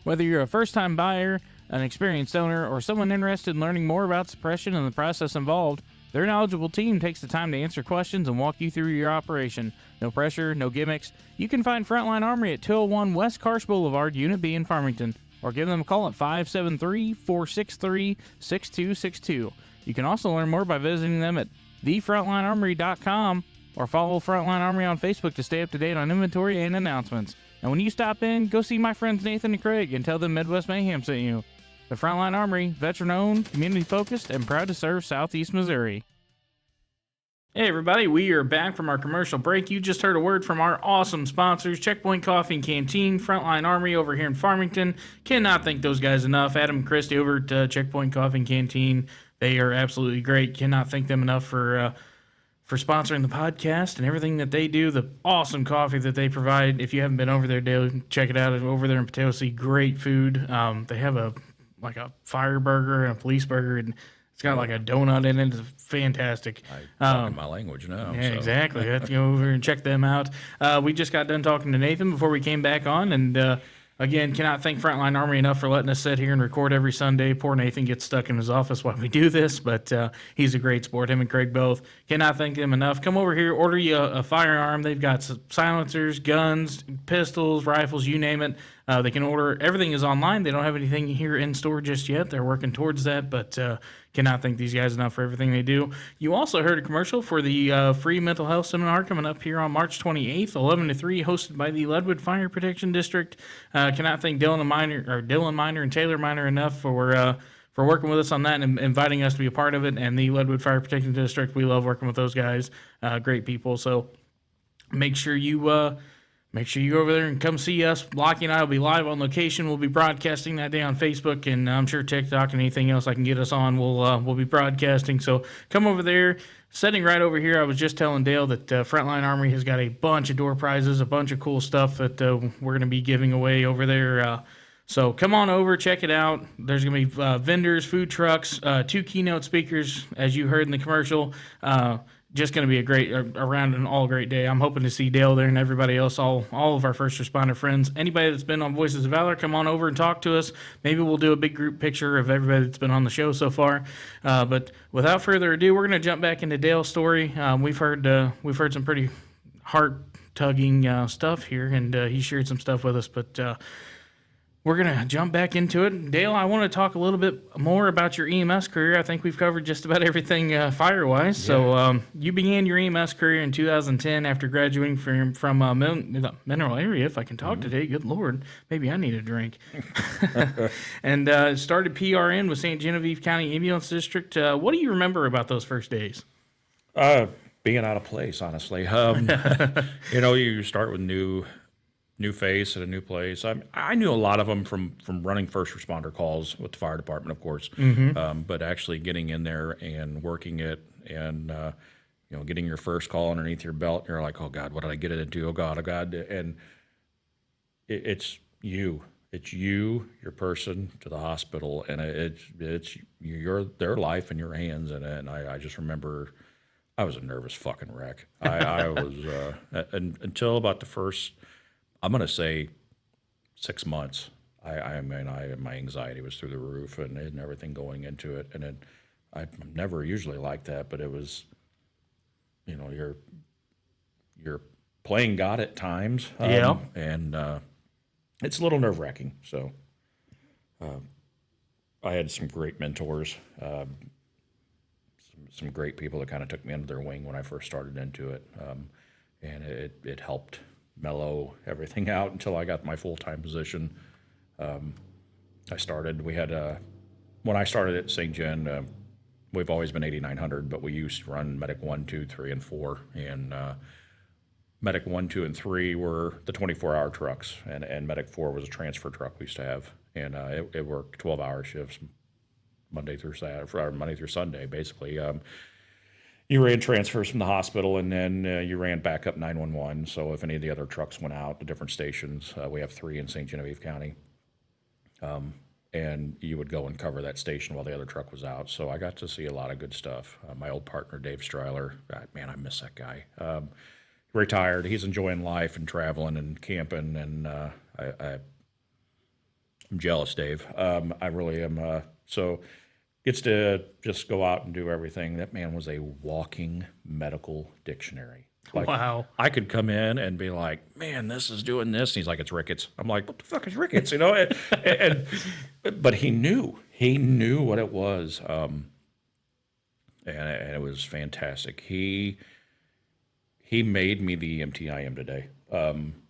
Whether you're a first-time buyer, an experienced owner, or someone interested in learning more about suppression and the process involved, their knowledgeable team takes the time to answer questions and walk you through your operation. No pressure, no gimmicks. You can find Frontline Armory at 201 West Karsh Boulevard, Unit B in Farmington, or give them a call at 573-463-6262. You can also learn more by visiting them at thefrontlinearmory.com or follow Frontline Armory on Facebook to stay up to date on inventory and announcements. And when you stop in, go see my friends Nathan and Craig and tell them Midwest Mayhem sent you. The Frontline Armory, veteran-owned, community-focused, and proud to serve Southeast Missouri. Hey everybody, we are back from our commercial break. You just heard a word from our awesome sponsors, Checkpoint Coffee and Canteen, Frontline Armory over here in Farmington. Cannot thank those guys enough. Adam and Christy over at Checkpoint Coffee and Canteen. They are absolutely great. Cannot thank them enough for sponsoring the podcast and everything that they do. The awesome coffee that they provide. If you haven't been over there, Dale, check it out. Over there in Potosi, great food. They have a fire burger and a police burger, and it's got like a donut in it. It's fantastic. Talking my language now. Yeah, so. exactly. You have to go over and check them out. We just got done talking to Nathan before we came back on, and again, cannot thank Frontline Armory enough for letting us sit here and record every Sunday. Poor Nathan gets stuck in his office while we do this, but he's a great sport. Him and Craig both. Cannot thank them enough. Come over here, order you a firearm. They've got silencers, guns, pistols, rifles, you name it. They can order. Everything is online. They don't have anything here in store just yet. They're working towards that, but cannot thank these guys enough for everything they do. You also heard a commercial for the free mental health seminar coming up here on March 28th, 11 to 3, hosted by the Leadwood Fire Protection District. Cannot thank Dylan Miner and Taylor Miner enough for working with us on that and inviting us to be a part of it. And the Leadwood Fire Protection District, we love working with those guys. Great people. So make sure you go over there and come see us. Lockie and I will be live on location. We'll be broadcasting that day on Facebook, and I'm sure TikTok and anything else I can get us on, we'll be broadcasting. So come over there. Sitting right over here, I was just telling Dale that Frontline Armory has got a bunch of door prizes, a bunch of cool stuff that we're going to be giving away over there. So come on over, check it out. There's going to be vendors, food trucks, 2 keynote speakers, as you heard in the commercial. Just going to be a great, around an all great day. I'm hoping to see Dale there and everybody else, all of our first responder friends. Anybody that's been on Voices of Valor, come on over and talk to us. Maybe we'll do a big group picture of everybody that's been on the show so far. But without further ado, we're going to jump back into Dale's story. We've heard some pretty heart-tugging stuff here, and he shared some stuff with us. But we're going to jump back into it. Dale, I want to talk a little bit more about your EMS career. I think we've covered just about everything fire-wise. Yeah. So you began your EMS career in 2010 after graduating from Mineral Area, if I can talk today. Good Lord. Maybe I need a drink. And started PRN with St. Genevieve County Ambulance District. What do you remember about those first days? Being out of place, honestly. You start with new face at a new place. I knew a lot of them from running first responder calls with the fire department, of course, but actually getting in there and working it and, getting your first call underneath your belt, you're like, oh God, what did I get it into? Oh God. And it's you, your person to the hospital, and it's their life in your hands. And I just remember I was a nervous fucking wreck. I was, until about the first, I'm going to say 6 months. My anxiety was through the roof and everything going into it. And I'm never usually like that, but it was, you're playing God at times. Yeah. And it's a little nerve-wracking. So I had some great mentors, some great people that kind of took me under their wing when I first started into it, and it helped mellow everything out until I got my full-time position. When I started at St. John, we've always been 8900, but we used to run Medic 1, 2, 3, and 4, and Medic 1, 2, and 3 were the 24-hour trucks, and Medic 4 was a transfer truck we used to have, and it worked 12-hour shifts Monday through Sunday, basically. You ran transfers from the hospital, and then you ran backup 911. So if any of the other trucks went out to different stations, we have 3 in St. Genevieve County, and you would go and cover that station while the other truck was out. So I got to see a lot of good stuff. My old partner, Dave Stryler, man, I miss that guy. Retired. He's enjoying life and traveling and camping, and I'm jealous, Dave. I really am. So gets to just go out and do everything. That man was a walking medical dictionary. Like, wow. I could come in and be like, man, this is doing this. And he's like, it's rickets. I'm like, what the fuck is rickets? You know, but he knew what it was. And it was fantastic. He made me the EMT I am today.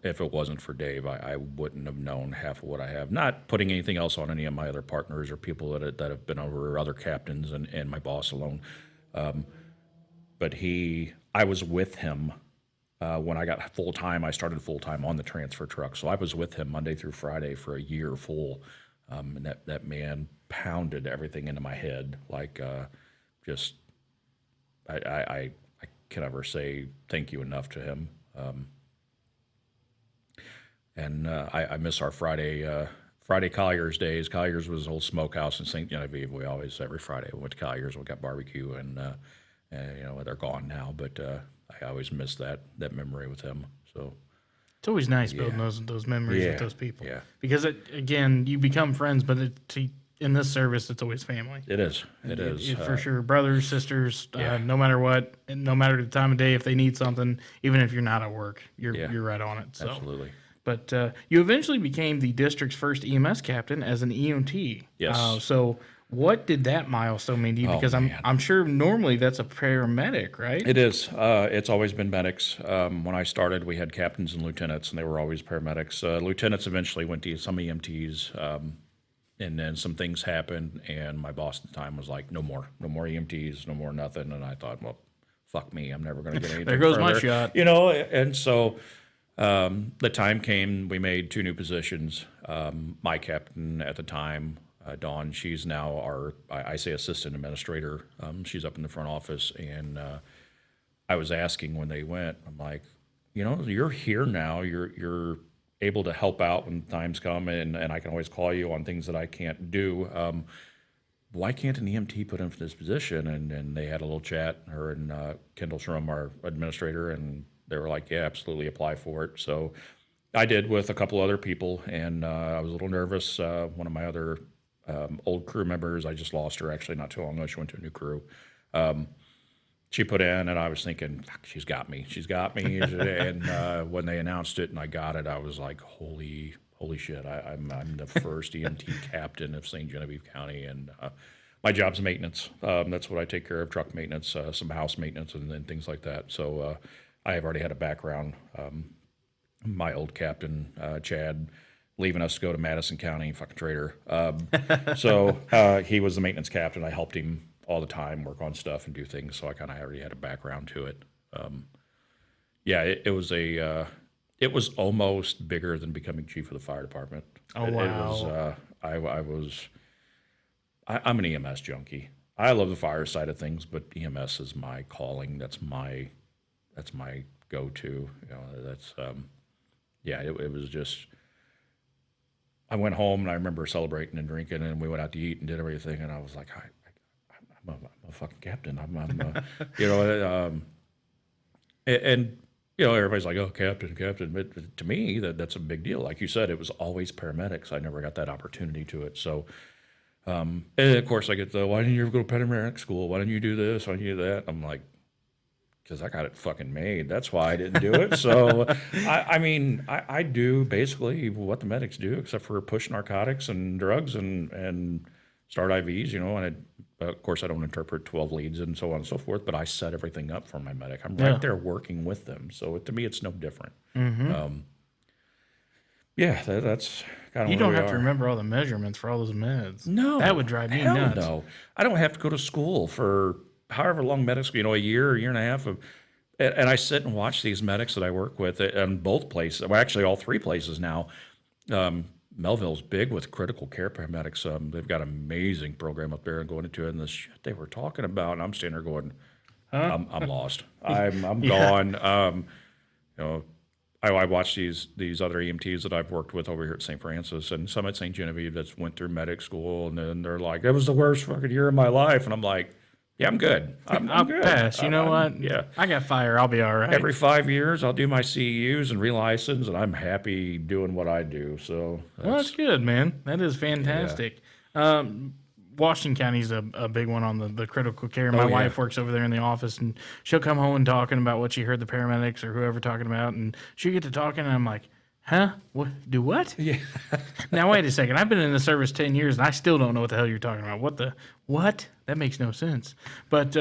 If it wasn't for Dave, I wouldn't have known half of what I have. Not putting anything else on any of my other partners or people that have been over, other captains and my boss alone. But I was with him when I got full-time. I started full-time on the transfer truck. So I was with him Monday through Friday for a year full. And that man pounded everything into my head. Like, I can never say thank you enough to him. And I miss our Friday Collier's days. Collier's was an old smokehouse in St. Genevieve. We always, every Friday, we went to Collier's. We got barbecue, and they're gone now. But I always miss that memory with him. So it's always nice building those memories with those people. Yeah. Because again, you become friends, but in this service, it's always family. It is. It is for sure. Brothers, sisters, no matter what, and no matter the time of day, if they need something, even if you're not at work, you're right on it. So. Absolutely. But you eventually became the district's first EMS captain as an EMT. Yes. So what did that milestone mean to you? Because I'm sure normally that's a paramedic, right? It is. It's always been medics. When I started, we had captains and lieutenants, and they were always paramedics. Lieutenants eventually went to some EMTs, and then some things happened, and my boss at the time was like, no more EMTs, no more nothing. And I thought, well, fuck me, I'm never going to get anything There goes further. My shot. You know, and so the time came, we made 2 new positions. My captain at the time, Dawn, she's now our, I say assistant administrator. She's up in the front office, and I was asking when they went, I'm like, you know, you're here now, you're able to help out when times come, and I can always call you on things that I can't do. Why can't an EMT put in for this position? And they had a little chat, her and Kendall Shrum, our administrator, and they were like, yeah, absolutely, apply for it. So I did with a couple other people, and I was a little nervous. One of my other old crew members, I just lost her actually not too long ago. She went to a new crew. She put in, and I was thinking, fuck, she's got me. And when they announced it and I got it, I was like, holy shit, I'm the first EMT captain of St. Genevieve County, and my job's maintenance. That's what I take care of, truck maintenance, some house maintenance, and things like that. So I have already had a background. My old captain, Chad, leaving us to go to Madison County, fucking traitor. So he was the maintenance captain. I helped him all the time, work on stuff and do things. So I kind of already had a background to it. It was almost bigger than becoming chief of the fire department. Oh, wow. I'm an EMS junkie. I love the fire side of things, but EMS is my calling. That's my go-to. You know, it was just, I went home and I remember celebrating and drinking, and we went out to eat and did everything, and I was like, I'm a fucking captain. And you know, everybody's like, oh, captain. But to me, that's a big deal. Like you said, it was always paramedics. I never got that opportunity to it. So, and of course, I get why didn't you ever go to paramedic school? Why didn't you do this? Why didn't you do that? I'm like, because I got it fucking made. That's why I didn't do it. So, I do basically what the medics do, except for push narcotics and drugs and start IVs, and of course I don't interpret 12 leads and so on and so forth, but I set everything up for my medic. I'm right there working with them. So to me, it's no different. That's kind of You don't have to remember all the measurements for all those meds. No. That would drive me nuts. No. I don't have to go to school for however long medics, a year and a half and I sit and watch these medics that I work with in both places. Well, actually all three places now. Melville's big with critical care paramedics. They've got an amazing program up there and going into it, and the shit they were talking about, and I'm standing there going, I'm lost. I'm gone. I watch these other EMTs that I've worked with over here at St. Francis and some at St. Genevieve that's went through medic school, and then they're like, it was the worst fucking year of my life. And I'm like, yeah, I'm good. I'm good. Pass. You know what? Yeah. I got fire. I'll be all right. Every 5 years, I'll do my CEUs and relicense, and I'm happy doing what I do. So that's good, man. That is fantastic. Yeah. Washington County's a big one on the critical care. My wife works over there in the office, and she'll come home and talking about what she heard the paramedics or whoever talking about, and she'll get to talking, and I'm like, huh? What? Do what? Yeah. Now, wait a second. I've been in the service 10 years, and I still don't know what the hell you're talking about. What? That makes no sense. But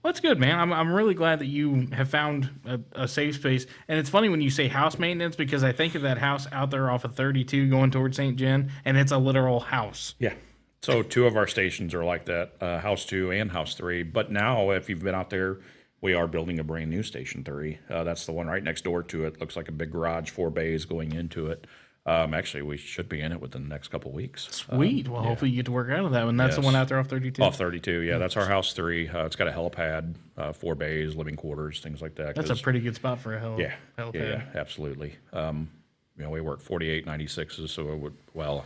that's good, man. I'm really glad that you have found a safe space. And it's funny when you say house maintenance, because I think of that house out there off of 32 going towards St. Gen, and it's a literal house. Yeah. So 2 of our stations are like that, House 2 and House 3. But now, if you've been out there, we are building a brand new Station 3. That's the one right next door to it. Looks like a big garage, 4 bays going into it. Actually, we should be in it within the next couple of weeks. Sweet. Well, hopefully you get to work out of that one. That's the one out there off 32? Off 32, yeah. That's our House 3. It's got a helipad, 4 bays, living quarters, things like that. That's a pretty good spot for a helipad. Yeah, absolutely. We work 4896s, so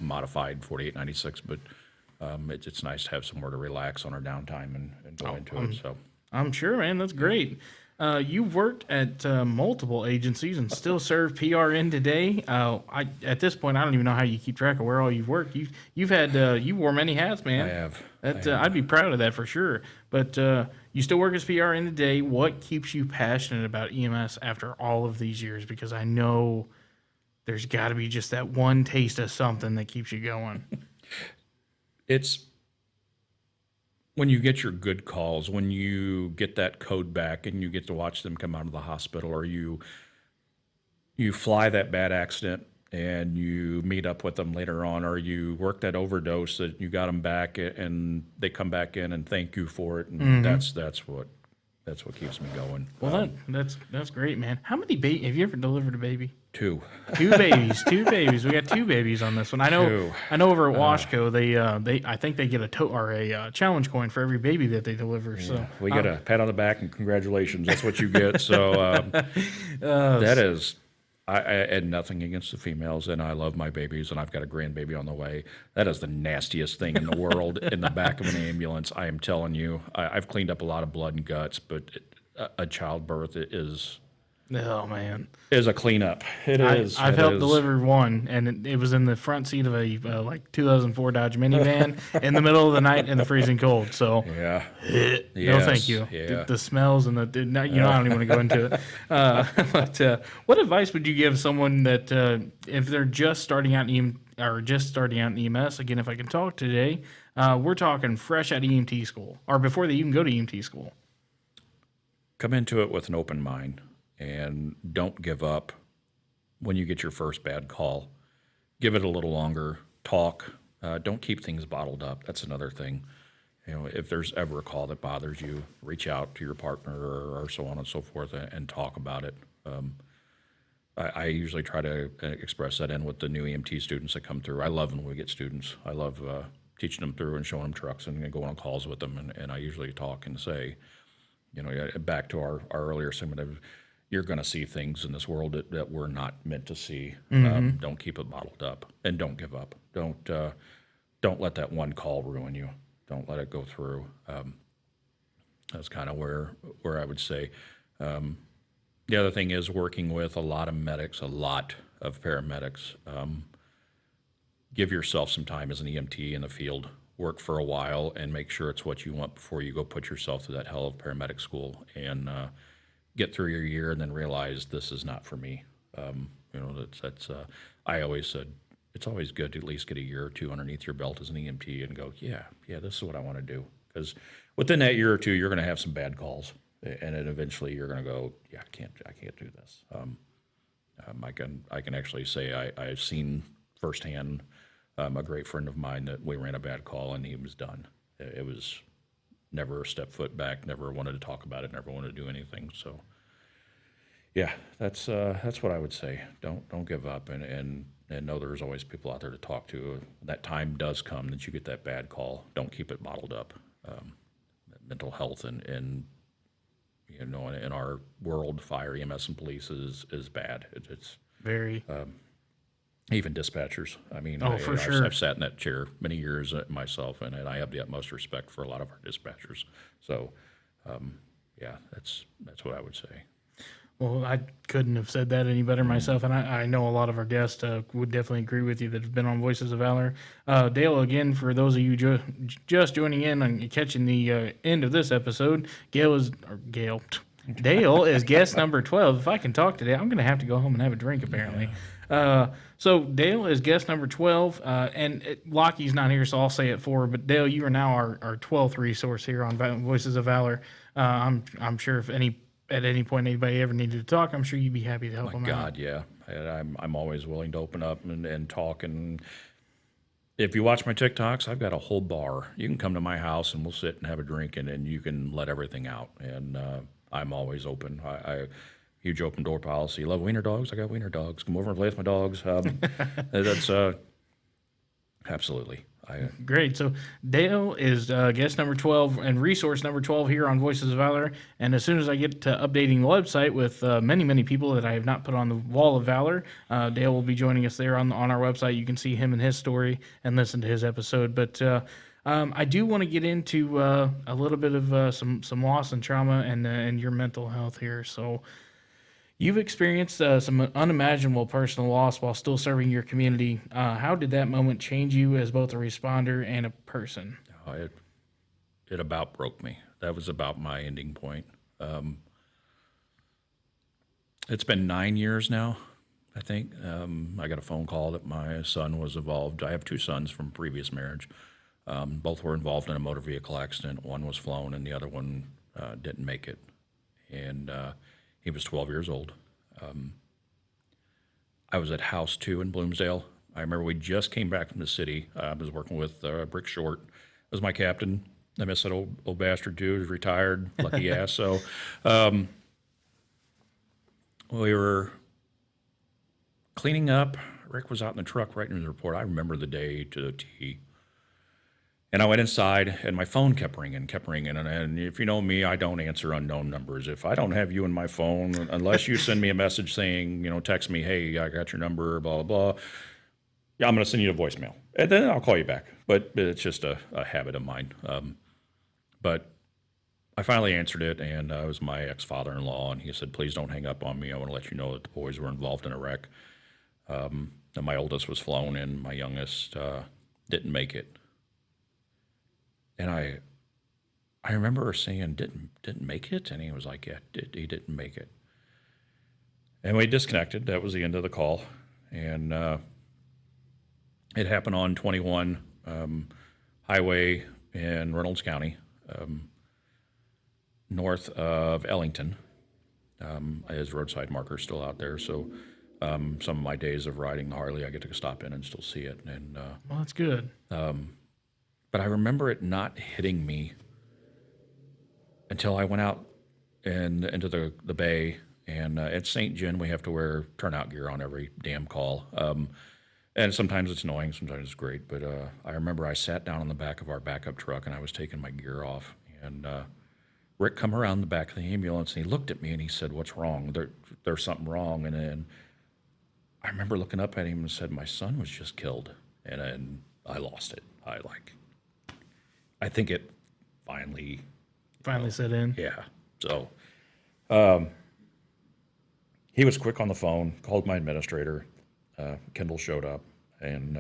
modified 4896, but it's nice to have somewhere to relax on our downtime and go into it. So I'm sure, man. That's great. You've worked at multiple agencies and still serve PRN today. At this point, I don't even know how you keep track of where all you've worked. You've had you wore many hats, man. I have. I'd be proud of that for sure. But you still work as PRN today. What keeps you passionate about EMS after all of these years? Because I know there's got to be just that one taste of something that keeps you going. It's when you get your good calls, when you get that code back and you get to watch them come out of the hospital, or you fly that bad accident and you meet up with them later on, or you work that overdose that you got them back and they come back in and thank you for it. And that's what keeps me going. Well, that's great, man. How many have you ever delivered a baby? 2. 2 babies. 2 babies. We got 2 babies on this one. I know over at Washco, they I think they get a challenge coin for every baby that they deliver. Yeah. So we get a pat on the back and congratulations. That's what you get. So that is. I had nothing against the females, and I love my babies, and I've got a grandbaby on the way. That is the nastiest thing in the world in the back of an ambulance. I am telling you, I've cleaned up a lot of blood and guts, but a childbirth is... Oh, man. Is a cleanup. I've helped deliver one, and it was in the front seat of a 2004 Dodge minivan in the middle of the night in the freezing cold. So, no thank you. Yeah. The smells and I don't even want to go into it. But what advice would you give someone that if they're just starting out in EMS, again, if I can talk today, we're talking fresh out of EMT school, or before they even go to EMT school? Come into it with an open mind. And don't give up when you get your first bad call. Give it a little longer. Talk. Don't keep things bottled up. That's another thing. If there's ever a call that bothers you, reach out to your partner or so on and so forth and talk about it. I usually try to express that in with the new EMT students that come through. I love when we get students. I love teaching them through and showing them trucks and going on calls with them. And I usually talk and say, back to our earlier segment of, you're going to see things in this world that we're not meant to see. Don't keep it bottled up, and don't give up. Don't let that one call ruin you. Don't let it go through. That's kind of where I would say. The other thing is working with a lot of medics, a lot of paramedics. Give yourself some time as an EMT in the field. Work for a while and make sure it's what you want before you go put yourself through that hell of paramedic school. And get through your year and then realize this is not for me. I always said it's always good to at least get a year or two underneath your belt as an EMT and go, yeah, this is what I want to do. Because within that year or two, you're going to have some bad calls, and then eventually you're going to go, yeah, I can't do this. I can actually say I've seen firsthand a great friend of mine that we ran a bad call and he was done. It was never a step foot back, never wanted to talk about it, never wanted to do anything. So, yeah, that's what I would say. Don't give up, and know there's always people out there to talk to. That time does come that you get that bad call. Don't keep it bottled up. Mental health and in our world, fire, EMS, and police is bad. It's very. Even dispatchers. I mean, for sure. I've sat in that chair many years myself, and I have the utmost respect for a lot of our dispatchers. So, that's what I would say. Well, I couldn't have said that any better myself, and I know a lot of our guests would definitely agree with you that have been on Voices of Valor. Dale, again, for those of you just joining in and catching the end of this episode, Dale is guest number 12. If I can talk today, I'm going to have to go home and have a drink, apparently. So Dale is guest number 12, and Lockie's not here, so I'll say it for her. But Dale, you are now our 12th resource here on Voices of Valor. I'm sure if at any point anybody ever needed to talk, I'm sure you'd be happy to help them out. God, yeah. I'm always willing to open up and talk. And if you watch my TikToks, I've got a whole bar. You can come to my house and we'll sit and have a drink, and you can let everything out. And I'm always open. I huge open door policy. Love wiener dogs. I got wiener dogs. Come over and play with my dogs. That's absolutely. Great. So Dale is guest number 12 and resource number 12 here on Voices of Valor. And as soon as I get to updating the website with many people that I have not put on the wall of Valor, Dale will be joining us there on our website. You can see him and his story and listen to his episode. But I do want to get into a little bit of some loss and trauma and your mental health here. So you've experienced some unimaginable personal loss while still serving your community. How did that moment change you as both a responder and a person? It about broke me. That was about my ending point. It's been 9 years now, I think. I got a phone call that my son was involved. I have two sons from previous marriage. Both were involved in a motor vehicle accident. One was flown and the other one didn't make it. And he was 12 years old. I was at House 2 in Bloomsdale. I remember we just came back from the city. I was working with Brick Short as my captain. I miss that old bastard too. He's retired, lucky ass. So we were cleaning up. Rick was out in the truck writing the report. I remember the day to the T. And I went inside, and my phone kept ringing. And if you know me, I don't answer unknown numbers. If I don't have you in my phone, unless you send me a message saying, text me, hey, I got your number, blah, blah, blah, yeah, I'm going to send you a voicemail. And then I'll call you back. But it's just a habit of mine. But I finally answered it, and it was my ex-father-in-law, and he said, please don't hang up on me. I want to let you know that the boys were involved in a wreck. And my oldest was flown, and my youngest didn't make it. And I remember saying, didn't make it? And he was like, yeah, he didn't make it. And we disconnected. That was the end of the call. And it happened on 21 highway in Reynolds County, north of Ellington. His roadside marker is still out there. So some of my days of riding the Harley, I get to stop in and still see it. And well, that's good. But I remember it not hitting me until I went out into the bay. And at St. John, we have to wear turnout gear on every damn call. And sometimes it's annoying, sometimes it's great. But I remember I sat down on the back of our backup truck, and I was taking my gear off. And Rick come around the back of the ambulance, and he looked at me, and he said, what's wrong? There's something wrong. And then I remember looking up at him and said, my son was just killed. And I lost it. I think it finally set in. Yeah. So he was quick on the phone, called my administrator. Kendall showed up, and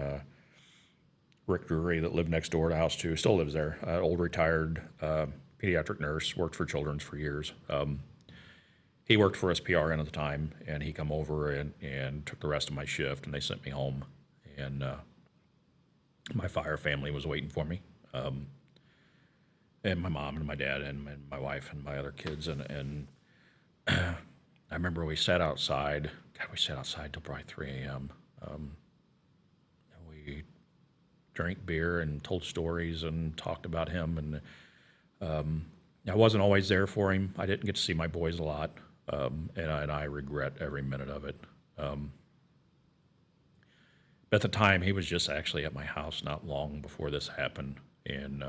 Rick Drury, that lived next door to House 2, still lives there. Old retired pediatric nurse, worked for Children's for years. he worked for us PRN at the time, and he come over and took the rest of my shift, and they sent me home. And my fire family was waiting for me, and my mom and my dad and my wife and my other kids. And I remember we sat outside. God, we sat outside till probably 3 a.m. And we drank beer and told stories and talked about him. And I wasn't always there for him. I didn't get to see my boys a lot, and I regret every minute of it. At the time, he was just actually at my house not long before this happened. And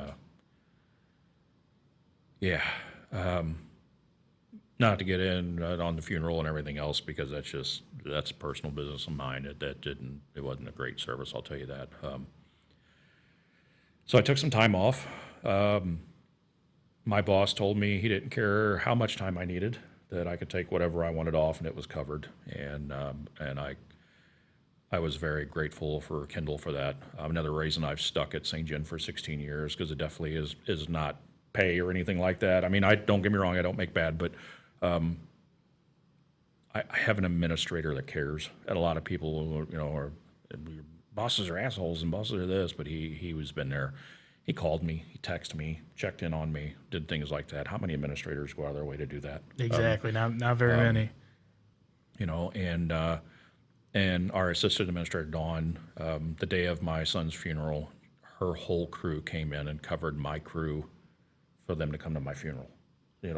not to get in on the funeral and everything else, because that's personal business of mine. It wasn't a great service, I'll tell you that. So I took some time off. My boss told me he didn't care how much time I needed, that I could take whatever I wanted off, and it was covered. And I was very grateful for Kendall for that. Another reason I've stuck at St. John for 16 years, because it definitely is not pay or anything like that. I mean, don't get me wrong, I don't make bad, but I have an administrator that cares. And a lot of people, are bosses are assholes and bosses are this, but he was been there. He called me, he texted me, checked in on me, did things like that. How many administrators go out of their way to do that? Exactly, not very many. And our assistant administrator, Dawn, the day of my son's funeral, her whole crew came in and covered my crew for them to come to my funeral,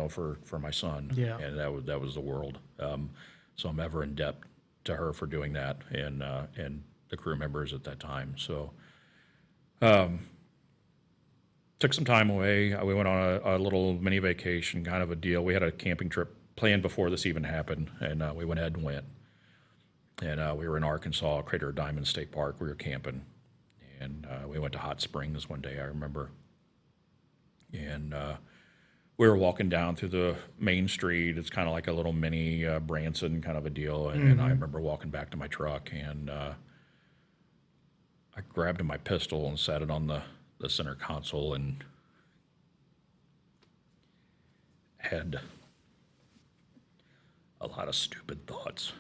for my son. Yeah. And that was the world. So I'm ever in debt to her for doing that, and the crew members at that time. So took some time away. We went on a little mini vacation, kind of a deal. We had a camping trip planned before this even happened, and we went ahead and went. And we were in Arkansas, Crater Diamond State Park. We were camping, and we went to Hot Springs one day, I remember. And we were walking down through the main street. It's kind of like a little mini Branson kind of a deal. And I remember walking back to my truck, and I grabbed my pistol and sat it on the center console, and had a lot of stupid thoughts.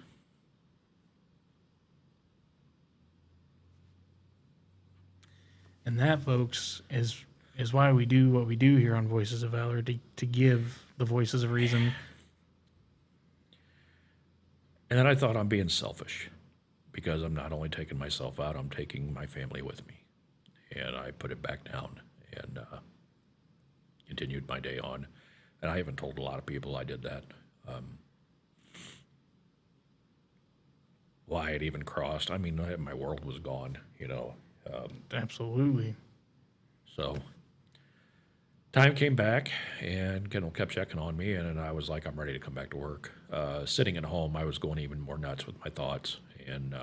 And that, folks, is why we do what we do here on Voices of Valor, to give the voices of reason. And then I thought, I'm being selfish, because I'm not only taking myself out, I'm taking my family with me. And I put it back down and continued my day on. And I even told a lot of people I did that. Why it even crossed. I mean, my world was gone, Absolutely. So time came back, and Kendall kept checking on me, and I was like, I'm ready to come back to work. Sitting at home, I was going even more nuts with my thoughts, and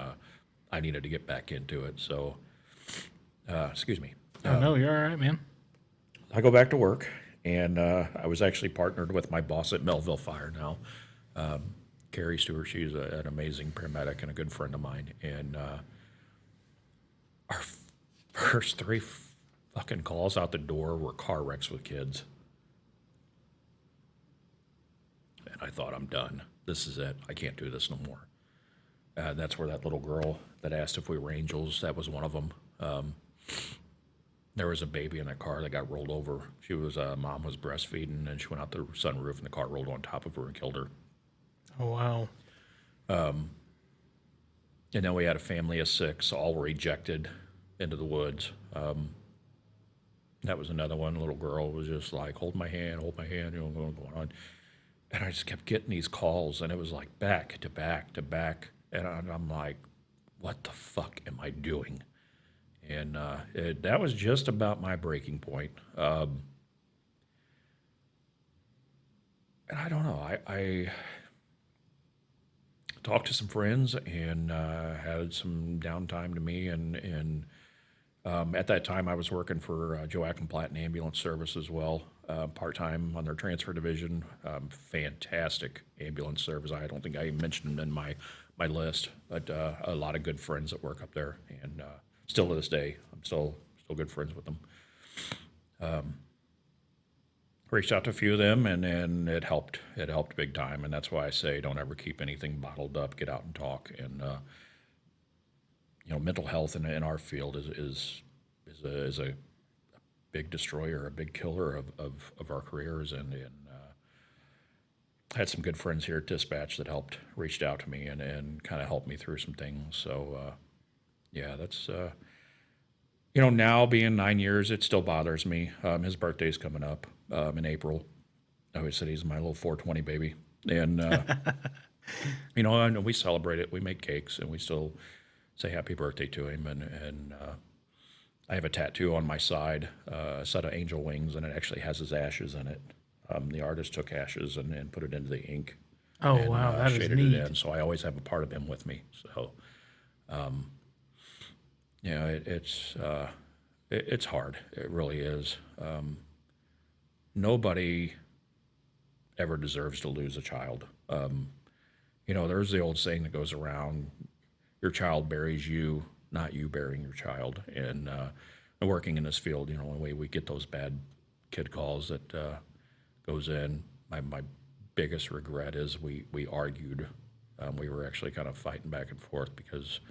I needed to get back into it. So, excuse me. No, you're all right, man. I go back to work, and I was actually partnered with my boss at Melville Fire now, Carrie Stewart. She's an amazing paramedic and a good friend of mine, and our first 3 fucking calls out the door were car wrecks with kids. And I thought, I'm done. This is it. I can't do this no more. That's where that little girl that asked if we were angels, that was one of them. There was a baby in that car that got rolled over. She was, mom was breastfeeding, and she went out the sunroof, and the car rolled on top of her and killed her. Oh, wow. And then we had a family of 6, all were ejected into the woods. That was another one. A little girl was just like, hold my hand, going on. And I just kept getting these calls, and it was like back to back to back. And I'm like, what the fuck am I doing? And that was just about my breaking point. And I don't know. I talked to some friends and had some downtime to me. And at that time, I was working for Joachim Platten Ambulance Service as well, part-time on their transfer division. Fantastic ambulance service. I don't think I mentioned them in my list, but a lot of good friends that work up there. And still to this day, I'm still good friends with them. reached out to a few of them, and it helped. It helped big time, and that's why I say don't ever keep anything bottled up. Get out and talk. And mental health in our field is a big destroyer, a big killer of our careers. And I had some good friends here at Dispatch that reached out to me and kind of helped me through some things. So yeah, that's now being 9 years, it still bothers me. His birthday's coming up in April. I always said he's my little 420 baby. And, and we celebrate it. We make cakes, and we still say happy birthday to him. And I have a tattoo on my side, a set of angel wings, and it actually has his ashes in it. The artist took ashes and put it into the ink. Oh, and, wow, that is shaded neat. it in. So I always have a part of him with me. So, it's hard. It really is. Nobody ever deserves to lose a child. There's the old saying that goes around, your child buries you, not you burying your child. And working in this field, when we get those bad kid calls that goes in, my biggest regret is we argued. We were actually kind of fighting back and forth because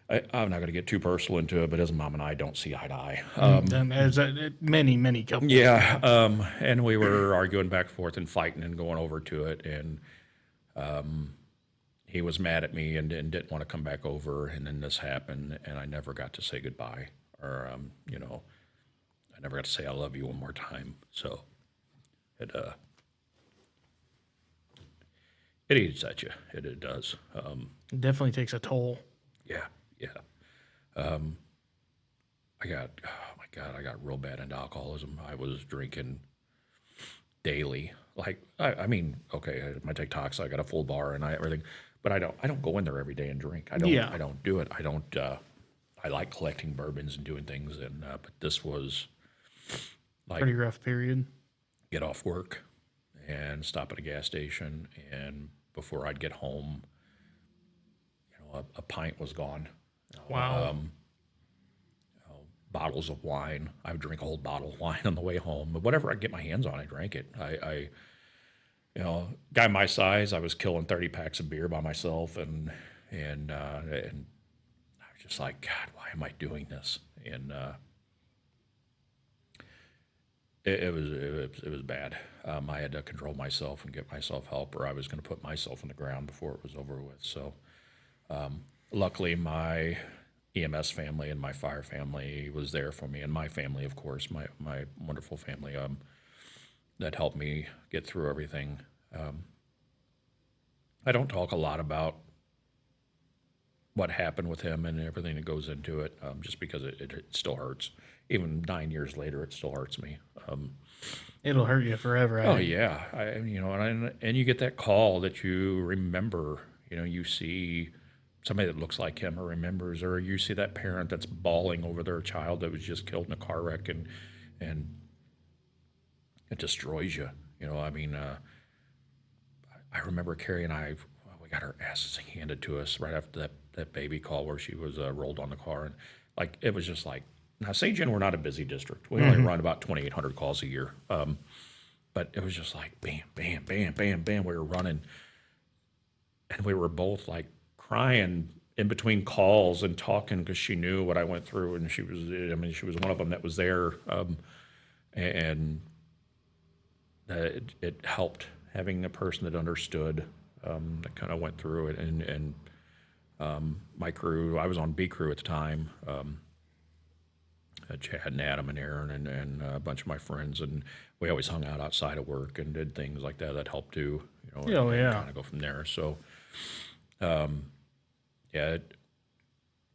I'm not going to get too personal into it, but his mom and I don't see eye to eye. And as many couples. Yeah, and we were arguing back and forth and fighting and going over to it, and he was mad at me and didn't want to come back over, and then this happened, and I never got to say goodbye, or I never got to say I love you one more time. So it eats at you. It does. It definitely takes a toll. Yeah. I got real bad into alcoholism. I was drinking daily. Like, I might take tox. I got a full bar and everything, but I don't go in there every day and drink. I don't do it. I like collecting bourbons and doing things. And, but this was like Pretty rough period. Get off work and stop at a gas station. And before I'd get home, a pint was gone. Wow. Bottles of wine. I would drink a whole bottle of wine on the way home. But whatever I get my hands on, I drank it. Guy my size, I was killing 30 packs of beer by myself, and I was just like, God, why am I doing this? And it was bad. I had to control myself and get myself help, or I was going to put myself on the ground before it was over with. So. Luckily, my EMS family and my fire family was there for me, and my family, of course, my wonderful family, that helped me get through everything. I don't talk a lot about what happened with him and everything that goes into it, just because it still hurts. Even 9 years later, it still hurts me. It'll hurt you forever. Oh yeah, and you get that call that you remember. You see somebody that looks like him or remembers, or you see that parent that's bawling over their child that was just killed in a car wreck, and it destroys you. I remember Carrie and I, we got our asses handed to us right after that baby call where she was rolled on the car, and it was just like, now St. John, we're not a busy district. We only run about 2,800 calls a year, but it was just like bam, bam, bam, bam, bam. We were running, and we were both like crying in between calls and talking because she knew what I went through, and she was one of them that was there, and it helped having a person that understood, that kind of went through it, and my crew. I was on B crew at the time. Chad and Adam and Aaron and a bunch of my friends, and we always hung out outside of work and did things like that helped too. Kind of go from there. So.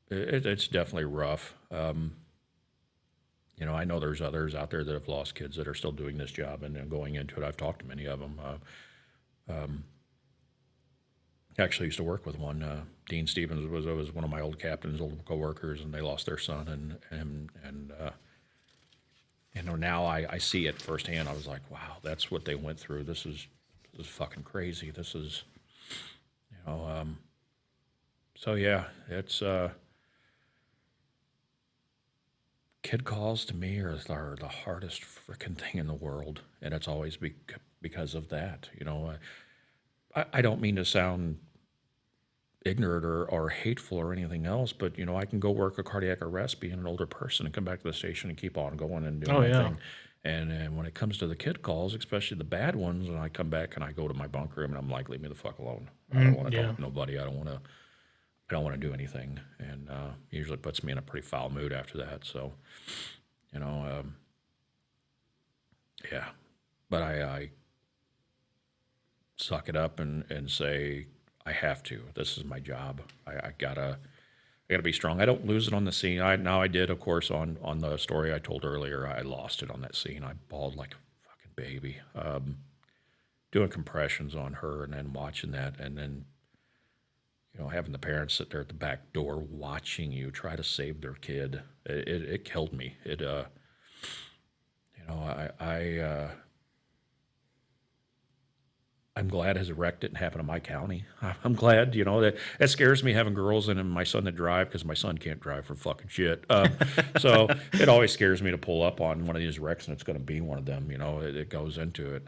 It's definitely rough. I know there's others out there that have lost kids that are still doing this job and going into it. I've talked to many of them. Actually used to work with one. Dean Stevens was one of my old captains, old coworkers, and they lost their son. And now I see it firsthand. I was like, wow, that's what they went through. This is fucking crazy. This is, so yeah, it's kid calls to me are the hardest freaking thing in the world, and it's always because of that. I don't mean to sound ignorant or hateful or anything else, but I can go work a cardiac arrest being an older person and come back to the station and keep on going and doing my thing. And when it comes to the kid calls, especially the bad ones, when I come back and I go to my bunk room and I'm like, leave me the fuck alone. I don't want to talk to nobody. I don't want to do anything. And usually puts me in a pretty foul mood after that. So, yeah. But I suck it up and say, I have to. This is my job. I gotta be strong. I don't lose it on the scene. I did, of course, on the story I told earlier. I lost it on that scene. I bawled like a fucking baby, doing compressions on her, and then watching that, and then having the parents sit there at the back door watching you try to save their kid. It killed me. I'm glad his wreck didn't happen in my county. I'm glad, that it scares me having girls and my son to drive, because my son can't drive for fucking shit. So it always scares me to pull up on one of these wrecks and it's going to be one of them. It goes into it.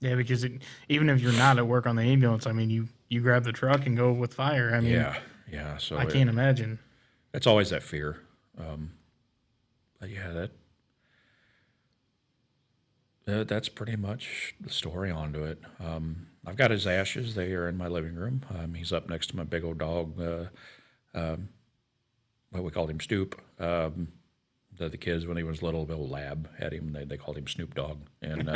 Yeah, because even if you're not at work on the ambulance, I mean, you grab the truck and go with fire. I mean, yeah. So I can't imagine. It's always that fear. But yeah, that's pretty much the story onto it. I've got his ashes. They are in my living room. He's up next to my big old dog. What we called him Stoop. The kids, when he was little, the old lab had him. They called him Snoop Dogg, and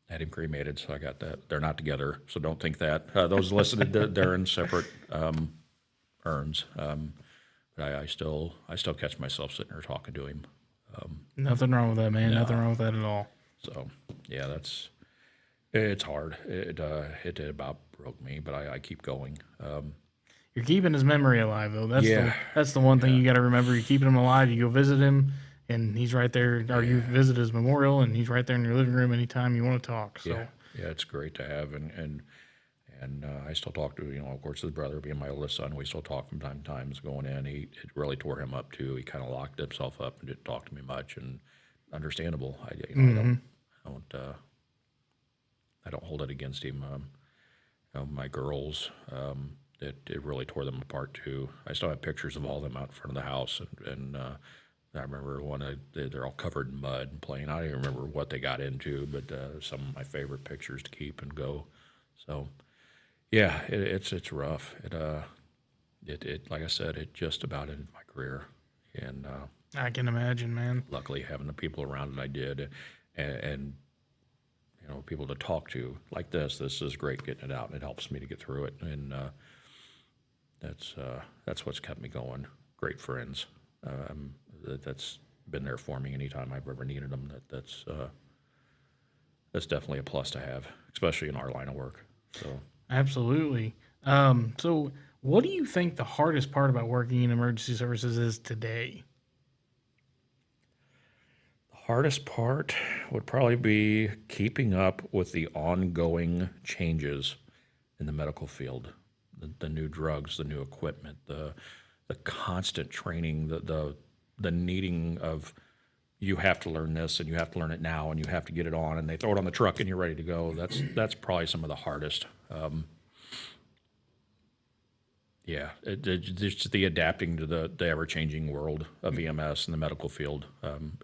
had him cremated. So I got that. They're not together, so don't think that. Those listed, they're in separate urns. But I still catch myself sitting there talking to him. Nothing wrong with that, man. No. Nothing wrong with that at all. So yeah, it's hard. It about broke me, but I keep going. You're keeping his memory alive, though. That's the one thing you got to remember. You're keeping him alive. You go visit him, and he's right there. Or you visit his memorial, and he's right there in your living room anytime you want to talk. So yeah, it's great to have, and I still talk to of course his brother, being my oldest son. We still talk from time to time. Going in, it really tore him up too. He kind of locked himself up and didn't talk to me much, and understandable. I don't hold it against him. My girls. It really tore them apart too. I still have pictures of all of them out in front of the house, and I remember they're all covered in mud and playing. I don't even remember what they got into, but some of my favorite pictures to keep and go. So, yeah, it's rough. It like I said, it just about ended my career, and I can imagine, man. Luckily, having the people around that I did, and people to talk to like this is great, getting it out, and it helps me to get through it, and that's what's kept me going. Great friends. That's been there for me anytime I've ever needed them. That's definitely a plus to have, especially in our line of work. So absolutely. So what do you think the hardest part about working in emergency services is today? The hardest part would probably be keeping up with the ongoing changes in the medical field. The new drugs, the new equipment, the constant training, the needing of, you have to learn this and you have to learn it now and you have to get it on, and they throw it on the truck and you're ready to go. That's probably some of the hardest. It's just the adapting to the ever-changing world of EMS and the medical field.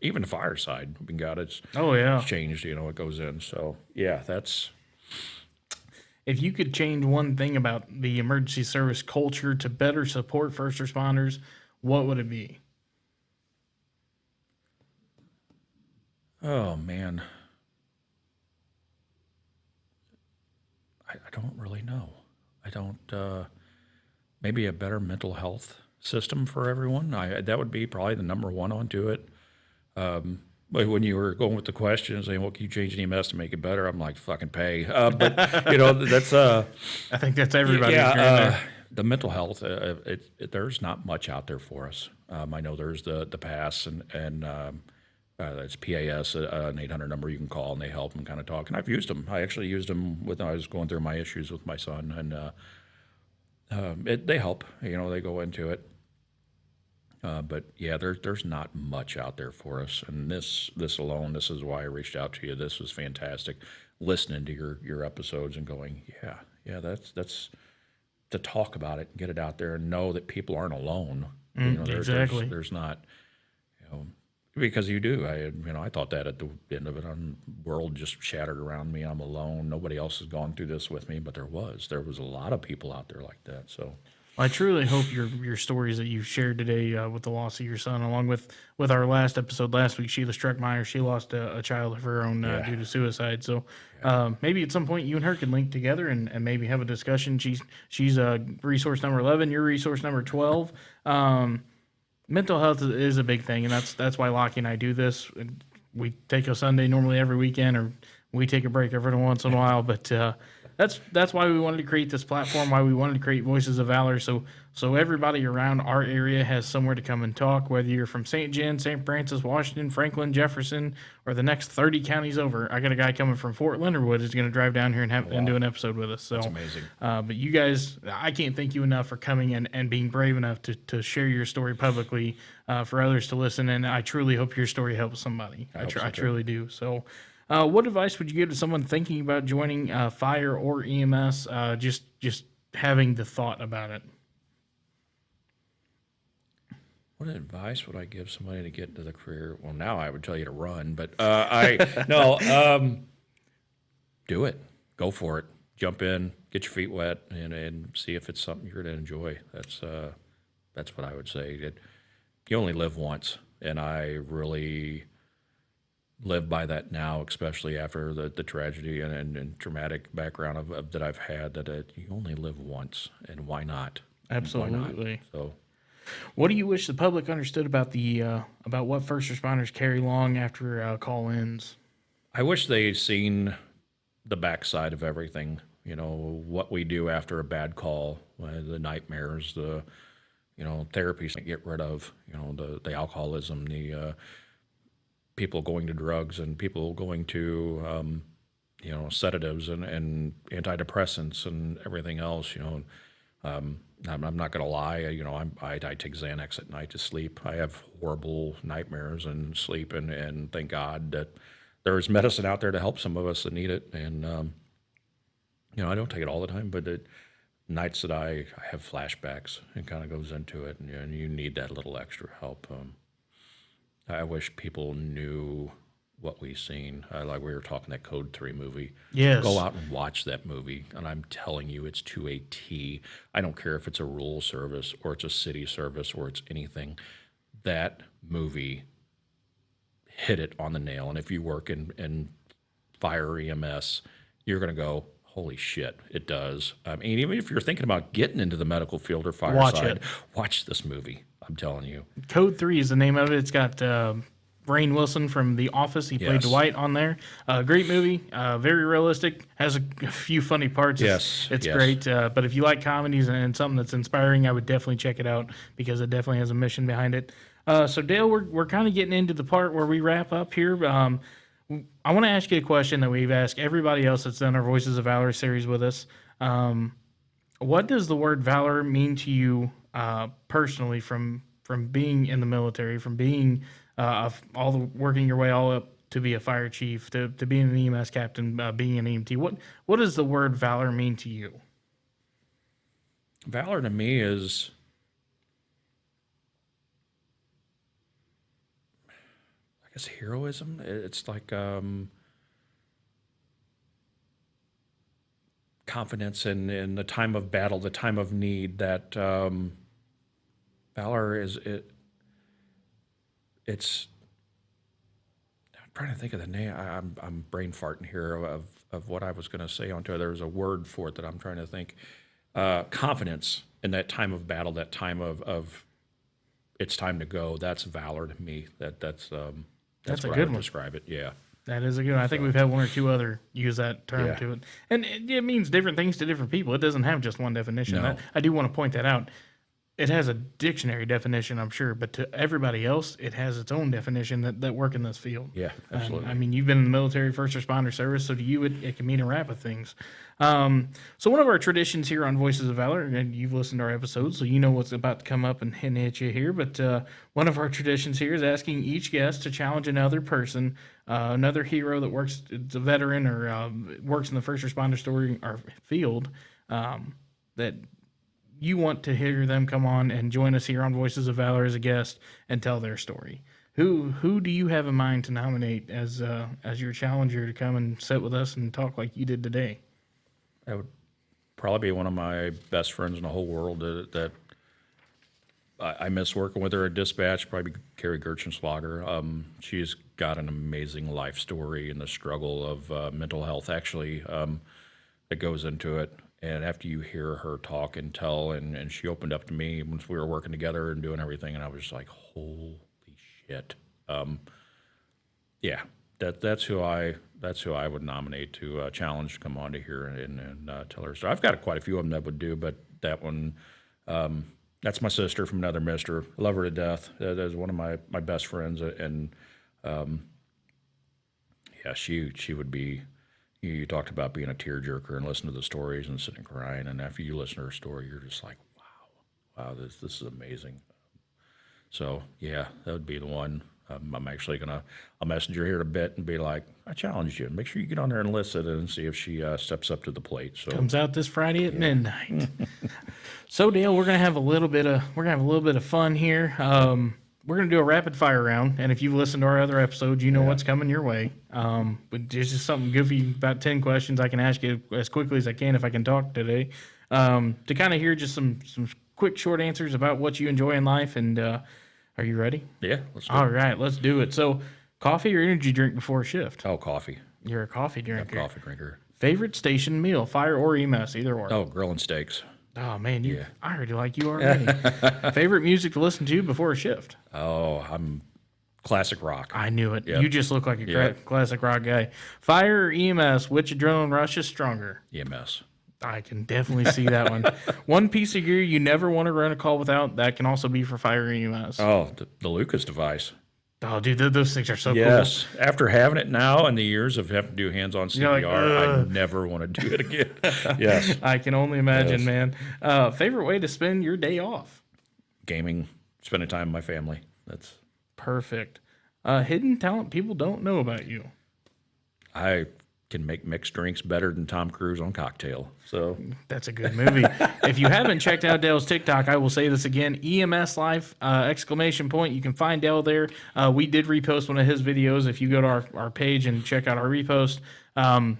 Even the fire side, it's changed. It goes in. So yeah, that's. If you could change one thing about the emergency service culture to better support first responders, what would it be? Oh, man. I don't really know. I don't, maybe a better mental health system for everyone. That would be probably the number one onto it. But when you were going with the question, saying, "What can you change in EMS to make it better?" I'm like, "Fucking pay." But that's. I think that's everybody. Yeah, the mental health. There's not much out there for us. I know there's the PASS and it's PAS, an 800 number you can call, and they help and kind of talk. And I've used them. I actually used them when I was going through my issues with my son, and they help. They go into it. But yeah, there's not much out there for us, and this alone, this is why I reached out to you. This was fantastic, listening to your episodes and going, yeah, that's to talk about it and get it out there and know that people aren't alone. Exactly. There's not, because you do. I thought that at the end of it, the world just shattered around me. I'm alone. Nobody else has gone through this with me, but there was a lot of people out there like that. So. I truly hope your stories that you've shared today with the loss of your son, along with our last epepisode last week, Sheila Struckmeyer, she lost a child of her own due to suicide. So maybe at some point you and her can link together and maybe have a discussion. She's resource number 11, you're resource number 12. Mental health is a big thing, and that's why Lockie and I do this. We take a Sunday normally every weekend, or we take a break every once in a while, but that's why we wanted to create this platform, why we wanted to create Voices of Valor, so everybody around our area has somewhere to come and talk, whether you're from St. John, St. Francis, Washington, Franklin, Jefferson, or the next 30 counties over. I got a guy coming from Fort Leonard Wood who's going to drive down here and do an episode with us. So that's amazing. But you guys, I can't thank you enough for coming and being brave enough to share your story publicly for others to listen, and I truly hope your story helps somebody. I truly do. So what advice would you give to someone thinking about joining fire or EMS, just having the thought about it? What advice would I give somebody to get into the career? Well, now I would tell you to run, but do it. Go for it. Jump in, get your feet wet, and see if it's something you're going to enjoy. That's what I would say. You only live once, and I really live by that now, especially after the tragedy and traumatic background of that I've had. That you only live once, and why not? Absolutely. Why not? So. What do you wish the public understood about about what first responders carry long after call ends? I wish they'd seen the backside of everything. What we do after a bad call, the nightmares, the therapies to get rid of, the alcoholism, the people going to drugs and people going to sedatives and antidepressants and everything else. I'm not going to lie. I take Xanax at night to sleep. I have horrible nightmares and sleep, and thank God that there's medicine out there to help some of us that need it. And I don't take it all the time, but nights that I have flashbacks, it kind of goes into it, and you need that little extra help. I wish people knew what we've seen. Like we were talking that Code 3 movie. Yes. Go out and watch that movie, and I'm telling you, it's to a T. I don't care if it's a rural service or it's a city service or it's anything. That movie hit it on the nail. And if you work in fire EMS, you're going to go, holy shit, it does. I mean, even if you're thinking about getting into the medical field or fireside, watch this movie. I'm telling you. Code 3 is the name of it. It's got Rainn Wilson from The Office. He played Dwight on there. Great movie, very realistic, has a few funny parts. It's great. But if you like comedies and something that's inspiring, I would definitely check it out because it definitely has a mission behind it. So Dale, we're kind of getting into the part where we wrap up here. I want to ask you a question that we've asked everybody else that's done our Voices of Valor series with us. What does the word valor mean to you personally from being in the military, from being working your way all up to be a fire chief, to being an EMS captain, being an EMT? What does the word valor mean to you? Valor to me is, I guess, heroism. It's like confidence in the time of battle, the time of need. That valor is it. It's. I'm trying to think of the name. I'm brain farting here of what I was going to say onto it. There's a word for it that I'm trying to think. Confidence in that time of battle, that time of it's time to go. That's valor to me. That's a what good I would one. describe it. Yeah. That is a good one. I think we've had one or two other use that term to it. And it means different things to different people. It doesn't have just one definition. No. I do want to point that out. it has a dictionary definition, I'm sure, but to everybody else, it has its own definition that work in this field. Yeah, absolutely. I mean, you've been in the military, first responder service, so to you, it can mean a wrap of things. So one of our traditions here on Voices of Valor, and you've listened to our episodes, so you know what's about to come up and hit you here, but one of our traditions here is asking each guest to challenge another person, another hero that works, it's a veteran or works in the first responder story or field, that you want to hear them come on and join us here on Voices of Valor as a guest and tell their story. Who do you have in mind to nominate as your challenger to come and sit with us and talk like you did today? That would probably be one of my best friends in the whole world that I miss working with her at dispatch, probably Carrie Gerchenschlager. She's got an amazing life story and the struggle of mental health, actually, that goes into it. And after you hear her talk and tell, and she opened up to me once we were working together and doing everything, and I was just like, holy shit. Yeah, that's who I would nominate to challenge to come on to here and tell her story. I've got quite a few of them that would do, but that one, that's my sister from another mister. I love her to death. That is one of my best friends, and yeah, she would be. You talked about being a tearjerker and listening to the stories and sitting crying, and after you listen to her story, you're just like, wow, this is amazing. So yeah, that would be the one. I'm actually I'll message her here in a bit and be like, I challenge you. Make sure you get on there and listen and see if she steps up to the plate. So comes out this Friday at midnight. So Dale, we're gonna have a little bit of fun here. We're going to do a rapid fire round, and if you've listened to our other episodes, you know what's coming your way. But there's just something goofy, about 10 questions I can ask you as quickly as I can if I can talk today, to kind of hear just some quick, short answers about what you enjoy in life. And are you ready? Yeah, let's do All it. right, let's do it. So, coffee or energy drink before a shift? Oh, coffee. You're a coffee I'm a drinker. coffee drinker. Favorite station meal, fire or EMS, either or? Oh, grilling steaks. Oh, man, I already like you already. Favorite music to listen to before a shift? Oh, I'm classic rock. I knew it. Yep. You just look like a Yep. classic rock guy. Fire or EMS, which adrenaline rush is stronger? EMS. I can definitely see that one. One piece of gear you never want to run a call without, that can also be for fire or EMS. Oh, the Lucas device. Oh, dude, those things are so Yes. After having it now and the years of having to do hands-on CPR, like, I never want to do it again. Yes. cool. I can only imagine, Yes. man. Favorite way to spend your day off? Gaming, spending time with my family. That's Perfect. Hidden talent people don't know about you? I can make mixed drinks better than Tom Cruise on Cocktail. So That's a good movie. If you haven't checked out Dale's TikTok, I will say this again, EMS Life, ! You can find Dale there. We did repost one of his videos. If you go to our page and check out our repost,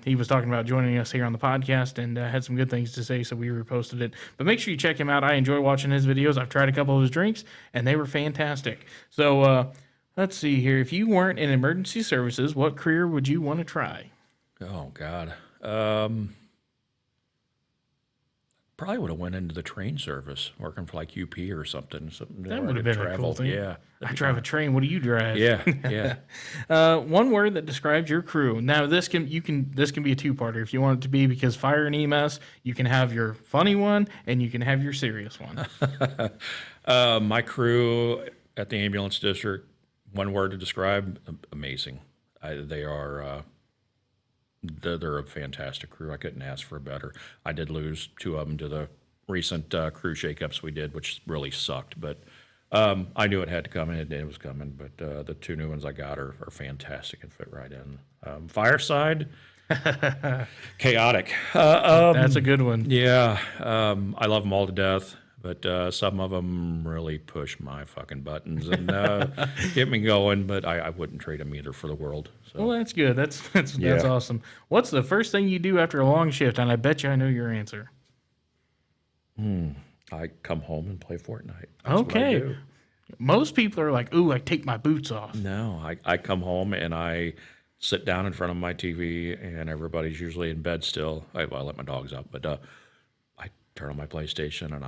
he was talking about joining us here on the podcast and had some good things to say, so we reposted it. But make sure you check him out. I enjoy watching his videos. I've tried a couple of his drinks, and they were fantastic. So let's see here. If you weren't in emergency services, what career would you want to try? oh God. Probably would have went into the train service, working for like UP or something. That would have been a cool thing. Yeah. I drive a train. What do you drive? Yeah. Yeah. One word that describes your crew. Now this can be a two-parter if you want it to be, because fire and EMS, you can have your funny one and you can have your serious one. My crew at the ambulance district, one word to describe, amazing. They're a fantastic crew. I couldn't ask for a better. I did lose two of them to the recent crew shakeups we did, which really sucked. But I knew it had to come, and it was coming. But the two new ones I got are fantastic and fit right in. Fireside, chaotic. That's a good one. Yeah, I love them all to death. But some of them really push my fucking buttons and get me going. But I wouldn't trade them either for the world. So. Well, that's good. That's Yeah. awesome. What's the first thing you do after a long shift? And I bet you I know your answer. I come home and play Fortnite. That's what I Okay. do. Most people are like, "Ooh, I take my boots off." No, I come home and I sit down in front of my TV, and everybody's usually in bed still. I let my dogs out, but I turn on my PlayStation and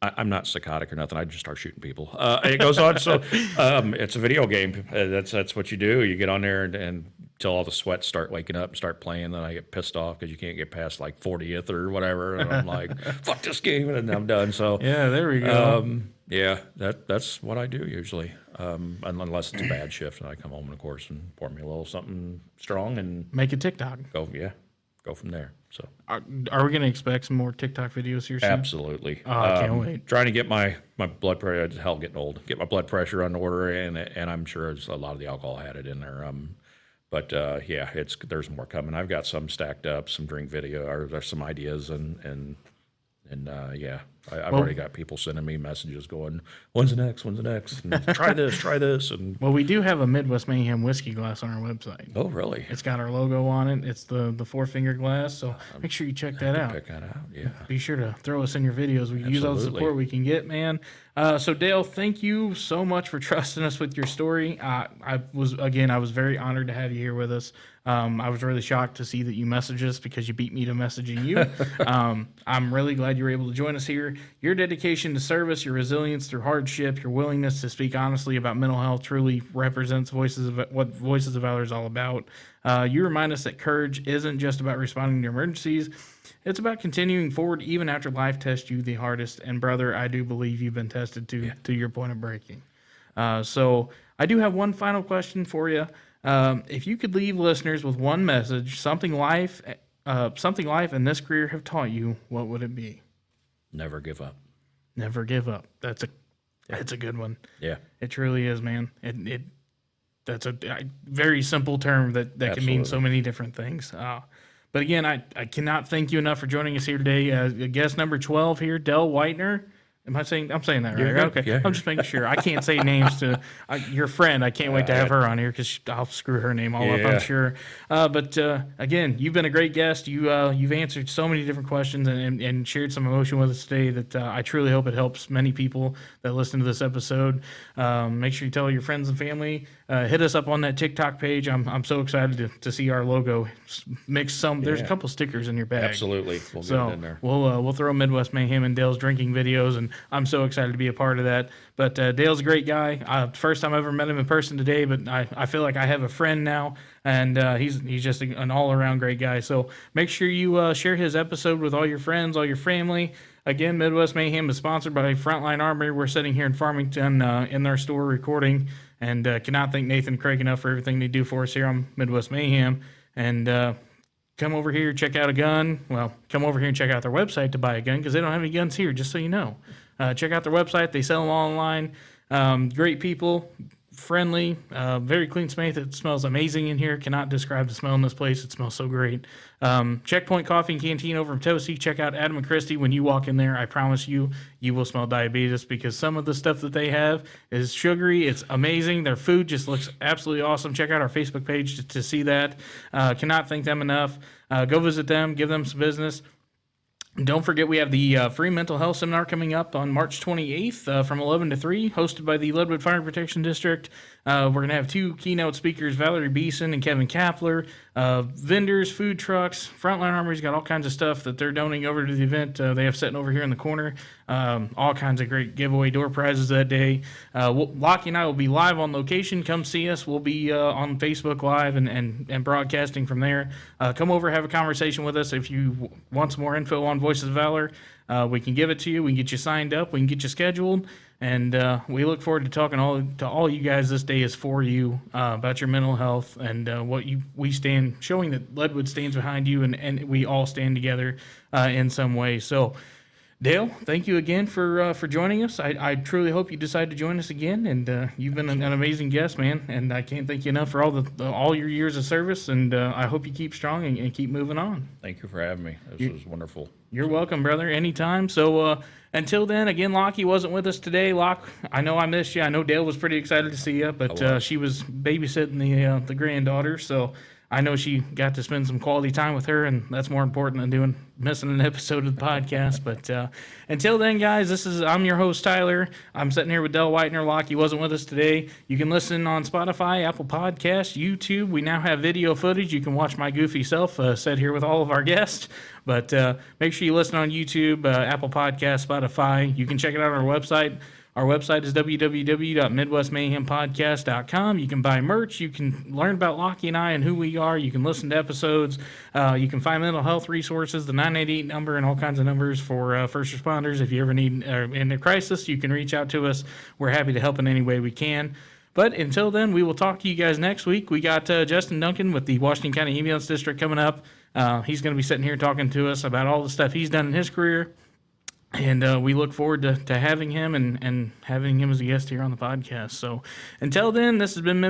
I'm not psychotic or nothing. I just start shooting people. It goes on. So it's a video game. That's what you do. You get on there and till all the sweats start waking up and start playing. Then I get pissed off because you can't get past like 40th or whatever. And I'm like, fuck this game. And then I'm done. So Yeah, there we go. yeah, that's what I do usually. Unless it's a bad shift, and I come home, of course, and pour me a little something strong and Make a TikTok. go from there. So Are we going to expect some more TikTok videos here soon? absolutely. Oh, I can't wait. Trying to get my blood pressure. Hell, getting old. Get my blood pressure on order, and I'm sure it's a lot of the alcohol had it in there. But yeah, there's more coming. I've got some stacked up, some drink video, or there's some ideas, and yeah, I've already got people sending me messages going, "When's the next? When's the next? And try this." And Well, we do have a Midwest Mayhem whiskey glass on our website. oh, really? It's got our logo on it. It's the 4-finger glass, so make sure you check that out. Pick that out. Yeah. Be sure to throw us in your videos. We can use all the Absolutely. support we can get, man. So Dale, thank you so much for trusting us with your story. I was very honored to have you here with us. I was really shocked to see that you messaged us because you beat me to messaging you. I'm really glad you were able to join us here. Your dedication to service, your resilience through hardship, your willingness to speak honestly about mental health truly represents what Voices of Valor is all about. You remind us that courage isn't just about responding to emergencies. It's about continuing forward even after life tests you the hardest. And brother, I do believe you've been tested to your point of breaking. So I do have one final question for you. If you could leave listeners with one message, something life and this career have taught you, what would it be? Never give up. Never give up. That's a good one. Yeah. It truly is, man. That's a very simple term that can mean so many different things. But again, I cannot thank you enough for joining us here today. Guest number 12 here, Dale Whitener. I'm saying that right? Good. Okay. Yeah. I'm just making sure. I can't say names to your friend. I can't wait to have her on here because I'll screw her name all up, I'm sure. But again, you've been a great guest. You've answered so many different questions and shared some emotion with us today that I truly hope it helps many people that listen to this episode. Make sure you tell your friends and family. Hit us up on that TikTok page. I'm so excited to see our logo mix some. There's a couple stickers in your bag. Absolutely. We'll get it in there. We'll throw Midwest Mayhem and Dale's drinking videos, and I'm so excited to be a part of that. But Dale's a great guy. First time I ever met him in person today, but I feel like I have a friend now, and he's just an all-around great guy. So make sure you share his episode with all your friends, all your family. Again, Midwest Mayhem is sponsored by Frontline Armory. We're sitting here in Farmington in their store recording, and cannot thank Nathan and Craig enough for everything they do for us here on Midwest Mayhem. And come over here, check out a gun. Well, come over here and check out their website to buy a gun because they don't have any guns here, just so you know. Check out their website. They sell them online. Great people, friendly, very clean space. It smells amazing in here. Cannot describe the smell in this place. It smells so great. Checkpoint Coffee and Canteen over in Potosi. Check out Adam and Christy. When you walk in there, I promise you will smell diabetes because some of the stuff that they have is sugary. It's amazing. Their food just looks absolutely awesome. Check out our Facebook page to see that. Cannot thank them enough. Go visit them. Give them some business. Don't forget, we have the free mental health seminar coming up on March 28th from 11 to 3, hosted by the Leadwood Fire Protection District. We're going to have two keynote speakers, Valerie Beeson and Kevin Kapler, vendors, food trucks. Frontline Armory's got all kinds of stuff that they're donating over to the event. They have sitting over here in the corner. All kinds of great giveaway door prizes that day. Lockie and I will be live on location. Come see us. We'll be on Facebook Live and broadcasting from there. Come over, have a conversation with us. If you want some more info on Voices of Valor, we can give it to you. We can get you signed up. We can get you scheduled. And we look forward to talking to all you guys. This day is for you about your mental health and we stand, showing that Leadwood stands behind you and we all stand together in some way. So, Dale, thank you again for joining us. I truly hope you decide to join us again. And you've been an amazing guest, man. And I can't thank you enough for all your years of service. And I hope you keep strong and keep moving on. Thank you for having me. This was wonderful. You're welcome, brother. Anytime. So until then, again, Lockie wasn't with us today. Lock, I know I missed you. I know Dale was pretty excited to see you, but she was babysitting the granddaughter. So I know she got to spend some quality time with her, and that's more important than missing an episode of the podcast. But until then, guys, I'm your host, Tyler. I'm sitting here with Dale Whitener. Lockie wasn't with us today. You can listen on Spotify, Apple Podcasts, YouTube. We now have video footage. You can watch my goofy self sit here with all of our guests. But make sure you listen on YouTube, Apple Podcasts, Spotify. You can check it out on our website. Our website is www.midwestmayhempodcast.com. You can buy merch. You can learn about Lockie and I and who we are. You can listen to episodes. You can find mental health resources, the 988 number, and all kinds of numbers for first responders. If you ever need in a crisis, you can reach out to us. We're happy to help in any way we can. But until then, we will talk to you guys next week. We got Justin Duncan with the Washington County Ambulance District coming up. He's going to be sitting here talking to us about all the stuff he's done in his career. And we look forward to having him and having him as a guest here on the podcast. So until then, this has been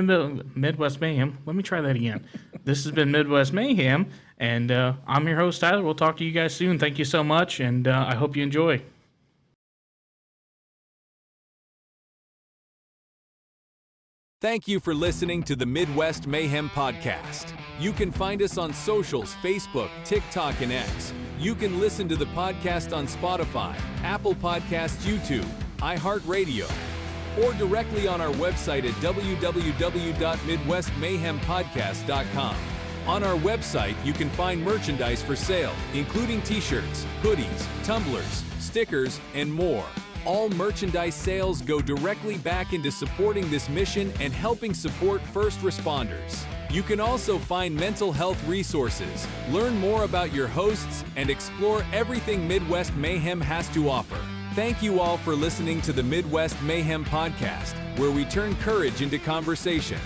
Midwest Mayhem. Let me try that again. This has been Midwest Mayhem, and I'm your host, Tyler. We'll talk to you guys soon. Thank you so much, and I hope you enjoy. Thank you for listening to the Midwest Mayhem podcast. You can find us on socials, Facebook, TikTok, and X. You can listen to the podcast on Spotify, Apple Podcasts, YouTube, iHeartRadio, or directly on our website at www.midwestmayhempodcast.com. On our website, you can find merchandise for sale, including t-shirts, hoodies, tumblers, stickers, and more. All merchandise sales go directly back into supporting this mission and helping support first responders. You can also find mental health resources, learn more about your hosts, and explore everything Midwest Mayhem has to offer. Thank you all for listening to the Midwest Mayhem podcast, where we turn courage into conversation.